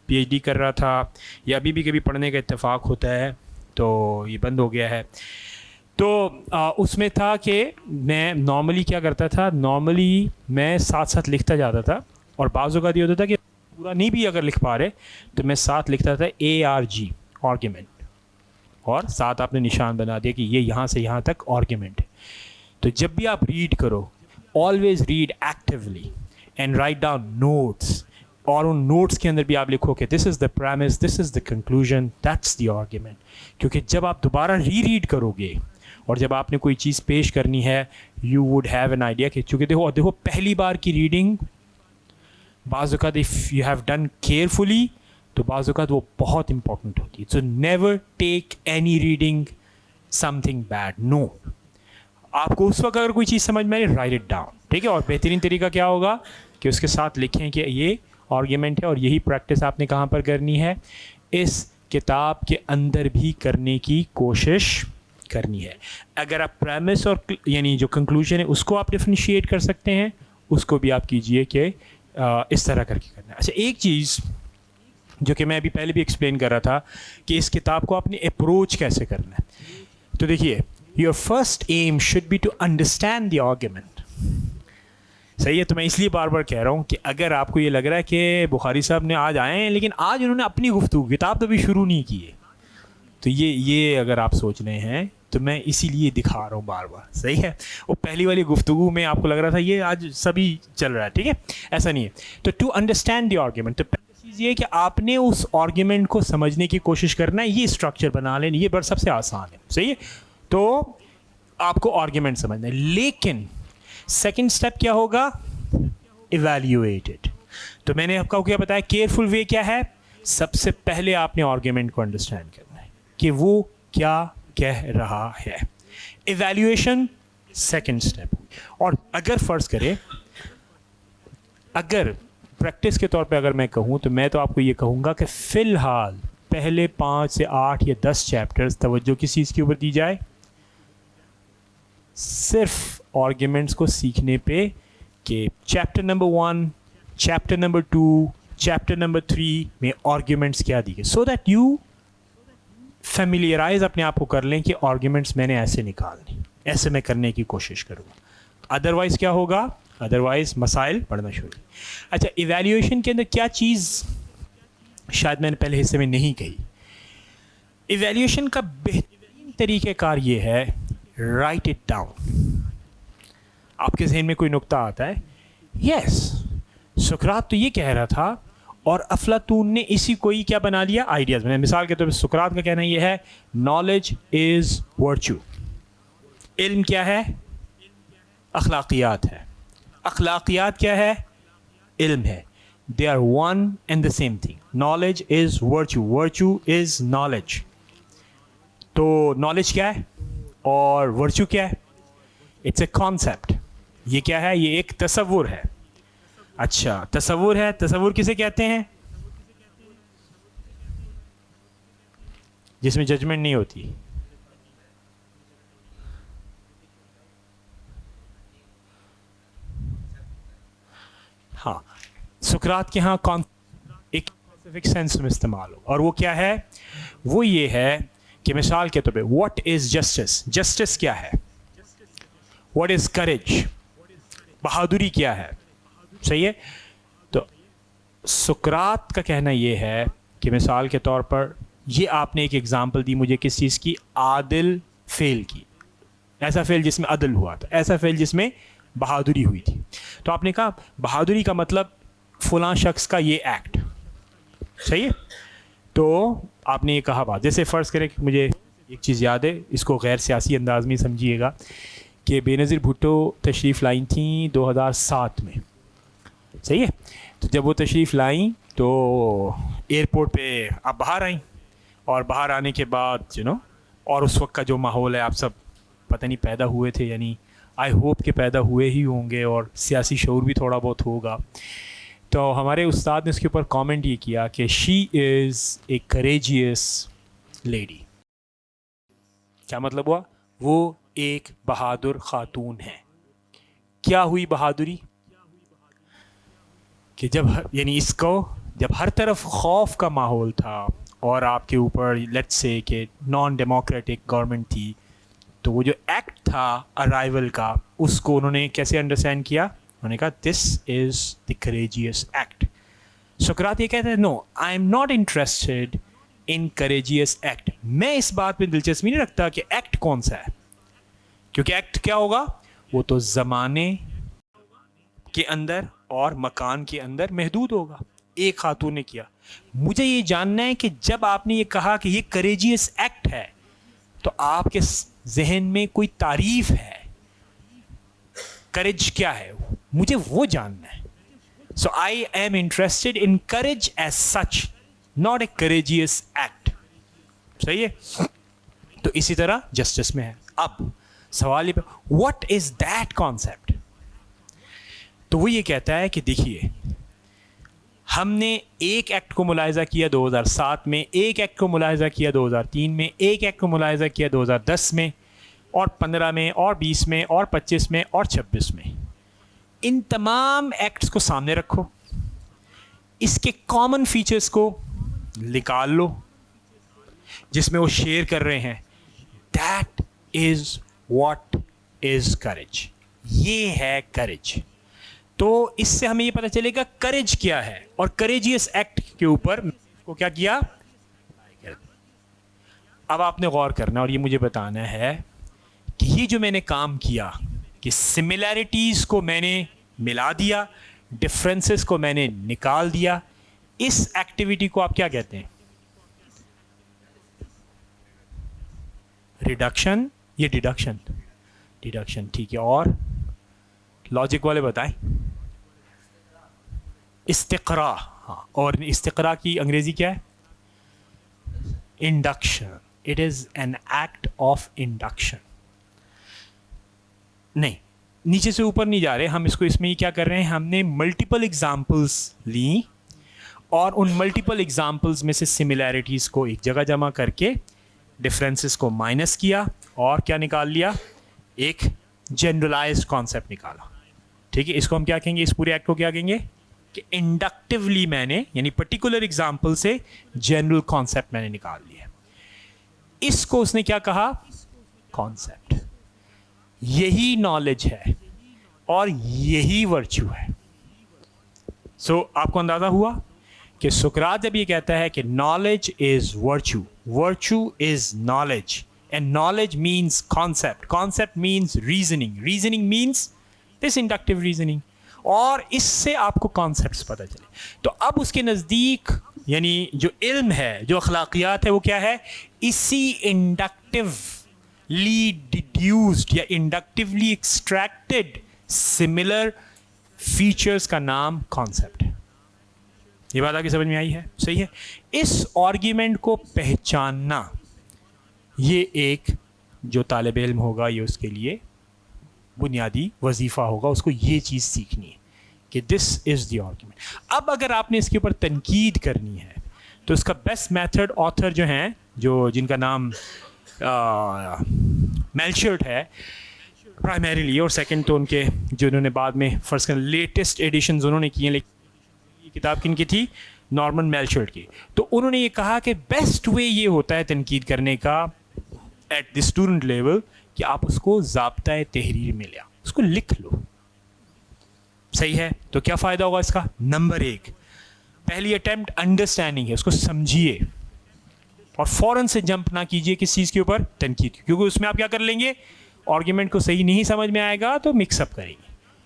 پی ایچ ڈی کر رہا تھا یا ابھی بھی کبھی پڑھنے کا اتفاق ہوتا ہے, تو یہ بند ہو گیا ہے, تو اس میں تھا کہ میں نارملی کیا کرتا تھا, نارملی میں ساتھ ساتھ لکھتا جاتا تھا, اور بعض اوقات یہ ہوتا تھا کہ پورا نہیں بھی اگر لکھ پا رہے تو میں ساتھ لکھتا تھا ARG آرگیومنٹ, اور ساتھ آپ نے نشان بنا دیا کہ یہ یہاں سے یہاں تک آرگیومنٹ ہے. تو جب بھی آپ ریڈ کرو, always read actually and write down notes, اور ان نوٹس کے اندر بھی آپ لکھو کہ this is the premise, this is the conclusion, that's the argument. کیونکہ جب آپ دوبارہ ریڈ کرو گے اور جب آپ نے کوئی چیز پیش کرنی ہے, you would have an idea کہ چونکہ دیکھو پہلی بار کی ریڈنگ بعض اوقات if you have done carefully تو بعض اوقات وہ بہت امپورٹنٹ ہوتی ہے. So never take any reading something bad, no. آپ کو اس وقت اگر کوئی چیز سمجھ میں آئے, رائٹ اٹ ڈاؤن, ٹھیک ہے. اور بہترین طریقہ کیا ہوگا کہ اس کے ساتھ لکھیں کہ یہ آرگیومنٹ ہے, اور یہی پریکٹس آپ نے کہاں پر کرنی ہے, اس کتاب کے اندر بھی کرنے کی کوشش کرنی ہے. اگر آپ پریمس اور یعنی جو کنکلوژن ہے اس کو آپ ڈفرینشیٹ کر سکتے ہیں, اس کو بھی آپ کیجئے کہ اس طرح کر کے کرنا ہے. اچھا, ایک چیز جو کہ میں ابھی پہلے بھی ایکسپلین کر رہا تھا کہ اس کتاب کو آپ نے اپروچ کیسے کرنا ہے. تو دیکھیے, your first aim should be to understand the argument. صحیح ہے. تو میں اس لیے بار بار کہہ رہا ہوں کہ اگر آپ کو یہ لگ رہا ہے کہ بخاری صاحب نے آج آئے ہیں لیکن آج انہوں نے اپنی گفتگو, کتاب تو بھی شروع نہیں کی ہے, تو یہ اگر آپ سوچ رہے ہیں تو میں اسی لیے دکھا رہا ہوں بار بار. صحیح ہے. وہ پہلی والی گفتگو میں آپ کو لگ رہا تھا یہ آج سبھی چل رہا ہے, ٹھیک ہے, ایسا نہیں ہے. تو ٹو انڈرسٹینڈ دی آرگیومنٹ, تو پہلی چیز یہ کہ آپ نے اس آرگیومنٹ کو سمجھنے کی کوشش کرنا ہے. یہ اسٹرکچر بنا لیں, یہ بڑا سب سے آسان ہے. صحیح ہے. تو آپ کو آرگیومنٹ سمجھنا ہے, لیکن سیکنڈ اسٹیپ کیا ہوگا, ایویلیویٹ اٹ. تو میں نے آپ کو کیا بتایا, کیئرفل وے کیا ہے, سب سے پہلے آپ نے آرگیومنٹ کو انڈرسٹینڈ کرنا ہے کہ وہ کیا کہہ رہا ہے. Evaluation second step. اور اگر فرض کرے, اگر پریکٹس کے طور پہ اگر میں کہوں تو میں تو آپ کو یہ کہوں گا کہ فی الحال پہلے 5 سے 8 یا 10 چیپٹرز توجہ کس چیز کے اوپر دی جائے, صرف آرگیومنٹس کو سیکھنے پہ, کہ chapter number 1, chapter number 2, chapter number 3 میں آرگیومنٹس کیا دی گئے, سو دیٹ یو فیملیئرائز اپنے آپ کو کر لیں کہ آرگیومنٹس میں نے ایسے نکالنے, ایسے میں کرنے کی کوشش کروں گا. ادروائز کیا ہوگا, ادروائز مسائل پڑھنا شروع. اچھا, ایویلیویشن کے اندر کیا چیز شاید میں نے پہلے حصے میں نہیں کہی. ایویلیویشن کا بہترین طریقہ کار یہ ہے, رائٹ اٹ ڈاؤن. آپ کے ذہن میں کوئی نقطہ آتا ہے, یس سقراط تو یہ کہہ رہا تھا اور افلاطون نے اسی کو ہی کیا بنا لیا, آئیڈیاز بنا. مثال کے طور پہ سقراط کا کہنا یہ ہے, نالج از ورچو. علم کیا ہے, اخلاقیات ہے. اخلاقیات کیا ہے, علم ہے. They are one and the same thing. Knowledge is virtue, virtue is knowledge. تو نالج کیا ہے اور ورچو کیا ہے, اٹس اے کانسیپٹ. یہ کیا ہے, یہ ایک تصور ہے. اچھا, تصور ہے. تصور کسے کہتے ہیں, جس میں ججمنٹ نہیں ہوتی. ہاں, سقراط کے ہاں ایک اسپیسیفک سینس میں استعمال ہو, اور وہ کیا ہے, وہ یہ ہے کہ مثال کے طور پہ واٹ از جسٹس. جسٹس کیا ہے, واٹ از کریج, بہادری کیا ہے. صحیح ہے. تو سقراط کا کہنا یہ ہے کہ مثال کے طور پر یہ آپ نے ایک ایگزامپل دی مجھے کس چیز کی, عادل فعل کی. ایسا فعل جس میں عدل ہوا تھا, ایسا فعل جس میں بہادری ہوئی تھی. تو آپ نے کہا بہادری کا مطلب فلاں شخص کا یہ ایکٹ, صحیح ہے. تو آپ نے یہ کہا بات, جیسے فرض کریں کہ مجھے ایک چیز یاد ہے, اس کو غیر سیاسی انداز میں سمجھیے گا, کہ بے نظیر بھٹو تشریف لائیں تھیں 2007 میں, صحیح ہے. تو جب وہ تشریف لائیں تو ایئرپورٹ پہ آپ باہر آئیں, اور باہر آنے کے بعد اور اس وقت کا جو ماحول ہے, آپ سب پتہ نہیں پیدا ہوئے تھے, یعنی آئی ہوپ کہ پیدا ہوئے ہی ہوں گے, اور سیاسی شعور بھی تھوڑا بہت ہوگا. تو ہمارے استاد نے اس کے اوپر کامنٹ یہ کیا کہ شی از اے کریجیس لیڈی. کیا مطلب ہوا؟ وہ ایک بہادر خاتون ہے. کیا ہوئی بہادری؟ کہ یعنی اس کو جب ہر طرف خوف کا ماحول تھا اور آپ کے اوپر لیٹس سے کہ نان ڈیموکریٹک گورنمنٹ تھی, تو وہ جو ایکٹ تھا ارائیول کا, اس کو انہوں نے کیسے انڈرسٹینڈ کیا؟ انہوں نے کہا دس از دی کریجیس ایکٹ. سقراط یہ کہتے ہیں no I am not interested in courageous act. میں اس بات میں دلچسپی نہیں رکھتا کہ ایکٹ کون سا ہے, کیونکہ ایکٹ کیا ہوگا, وہ تو زمانے کے اندر اور مکان کے اندر محدود ہوگا. ایک خاتون نے کیا. مجھے یہ جاننا ہے کہ جب آپ نے یہ کہا کہ یہ کریجیس ایکٹ ہے, تو آپ کے ذہن میں کوئی تعریف ہے, کریج کیا ہے, مجھے وہ جاننا ہے. So I am interested in courage as such, not a courageous act. صحیح ہے. تو اسی طرح جسٹس میں ہے. اب سوال یہ واٹ از دیٹ کانسیپٹ؟ تو وہ یہ کہتا ہے کہ دیکھیے, ہم نے ایک ایکٹ کو ملاحظہ کیا 2007 میں, ایک ایکٹ کو ملاحظہ کیا 2003 میں, ایک ایکٹ کو ملاحظہ کیا 2010 میں, اور 15 میں, اور 20 میں, اور 25 میں, اور 26 میں. ان تمام ایکٹس کو سامنے رکھو, اس کے کامن فیچرز کو نکال لو جس میں وہ شیئر کر رہے ہیں. That is what is courage. یہ ہے کریج. تو اس سے ہمیں یہ پتہ چلے گا کریج کیا ہے, اور کریجیس ایکٹ کے اوپر کو کیا کیا. اب آپ نے غور کرنا اور یہ مجھے بتانا ہے کہ یہ جو میں نے کام کیا کہ سملیرٹیز کو میں نے ملا دیا, ڈفرینسز کو میں نے نکال دیا, اس ایکٹیویٹی کو آپ کیا کہتے ہیں؟ ریڈکشن یا ڈیڈکشن؟ ڈیڈکشن, ٹھیک ہے. اور لاجک والے بتائیں. استقراء. ہاں, اور استقراء کی انگریزی کیا ہے؟ Induction. It is an act of induction. نہیں, نیچے سے اوپر نہیں جا رہے ہم, اس میں کیا کر رہے ہیں, ہم نے ملٹیپل ایگزامپلس لیں اور ان ملٹیپل ایگزامپلس میں سے سملیرٹیز کو ایک جگہ جمع کر کے ڈفرینسز کو مائنس کیا, اور کیا نکال لیا, ایک جنرلائزڈ کانسیپٹ نکالا. ٹھیک ہے. اس کو ہم کیا کہیں گے, اس پورے ایکٹ کو کیا کہیں گے کہ انڈکٹیولی میں نے, یعنی پرٹیکولر ایگزامپل سے جنرل کانسیپٹ میں نے نکال لیا. اس کو اس نے کیا کہا, کانسیپٹ. یہی نالج ہے اور یہی ورچو ہے. سو آپ کو اندازہ ہوا کہ سقراط جب یہ کہتا ہے کہ knowledge is virtue, virtue is knowledge, and knowledge means concept, concept means reasoning, reasoning means this inductive reasoning, اور اس سے آپ کو کانسیپٹس پتہ چلے. تو اب اس کے نزدیک یعنی جو علم ہے, جو اخلاقیات ہے, وہ کیا ہے, اسی انڈکٹیولی ڈیڈیوسڈ یا انڈکٹیولی ایکسٹریکٹڈ سملر فیچرز کا نام کانسیپٹ ہے. یہ بات آگے سمجھ میں آئی ہے؟ صحیح ہے. اس آرگیومنٹ کو پہچاننا, یہ ایک جو طالب علم ہوگا یہ اس کے لیے بنیادی وظیفہ ہوگا, اس کو یہ چیز سیکھنی ہے کہ دس از دی آرگیومنٹ. اب اگر آپ نے اس کے اوپر تنقید کرنی ہے تو اس کا بیسٹ میتھڈ آتھر جو ہیں, جن کا نام میلشرٹ ہے پرائمریلی, اور سیکنڈ تو ان کے جو انہوں نے بعد میں فرض کر لیٹسٹ ایڈیشنز انہوں نے کی ہیں, لیکن یہ کتاب کن کی تھی, نارمن میلشرٹ کی. تو انہوں نے یہ کہا کہ بیسٹ وے یہ ہوتا ہے تنقید کرنے کا ایٹ دی اسٹوڈنٹ لیول کہ آپ اس کو ضابطۂ تحریر میں لیا, اس کو لکھ لو. صحیح ہے. تو کیا فائدہ ہوگا اس کا؟ نمبر 1, پہلی اٹیمپٹ انڈرسٹینڈنگ ہے, اس کو سمجھیے اور فوراً سے جمپ نہ کیجیے کس چیز کے اوپر, تنقید, کیونکہ اس میں آپ کیا کر لیں گے, آرگیومنٹ کو صحیح نہیں سمجھ میں آئے گا تو مکس اپ کریں گے.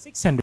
600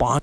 5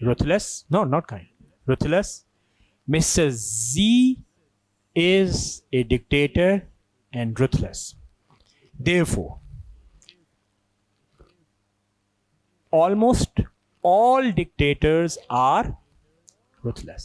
ruthless, no, not kind, ruthless. Mr. Z is a dictator and ruthless. Therefore, almost all dictators are ruthless.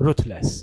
ruthless.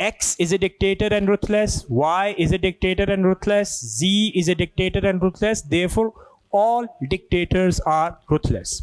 X is a dictator and ruthless, Y is a dictator and ruthless, Z is a dictator and ruthless, therefore all dictators are ruthless,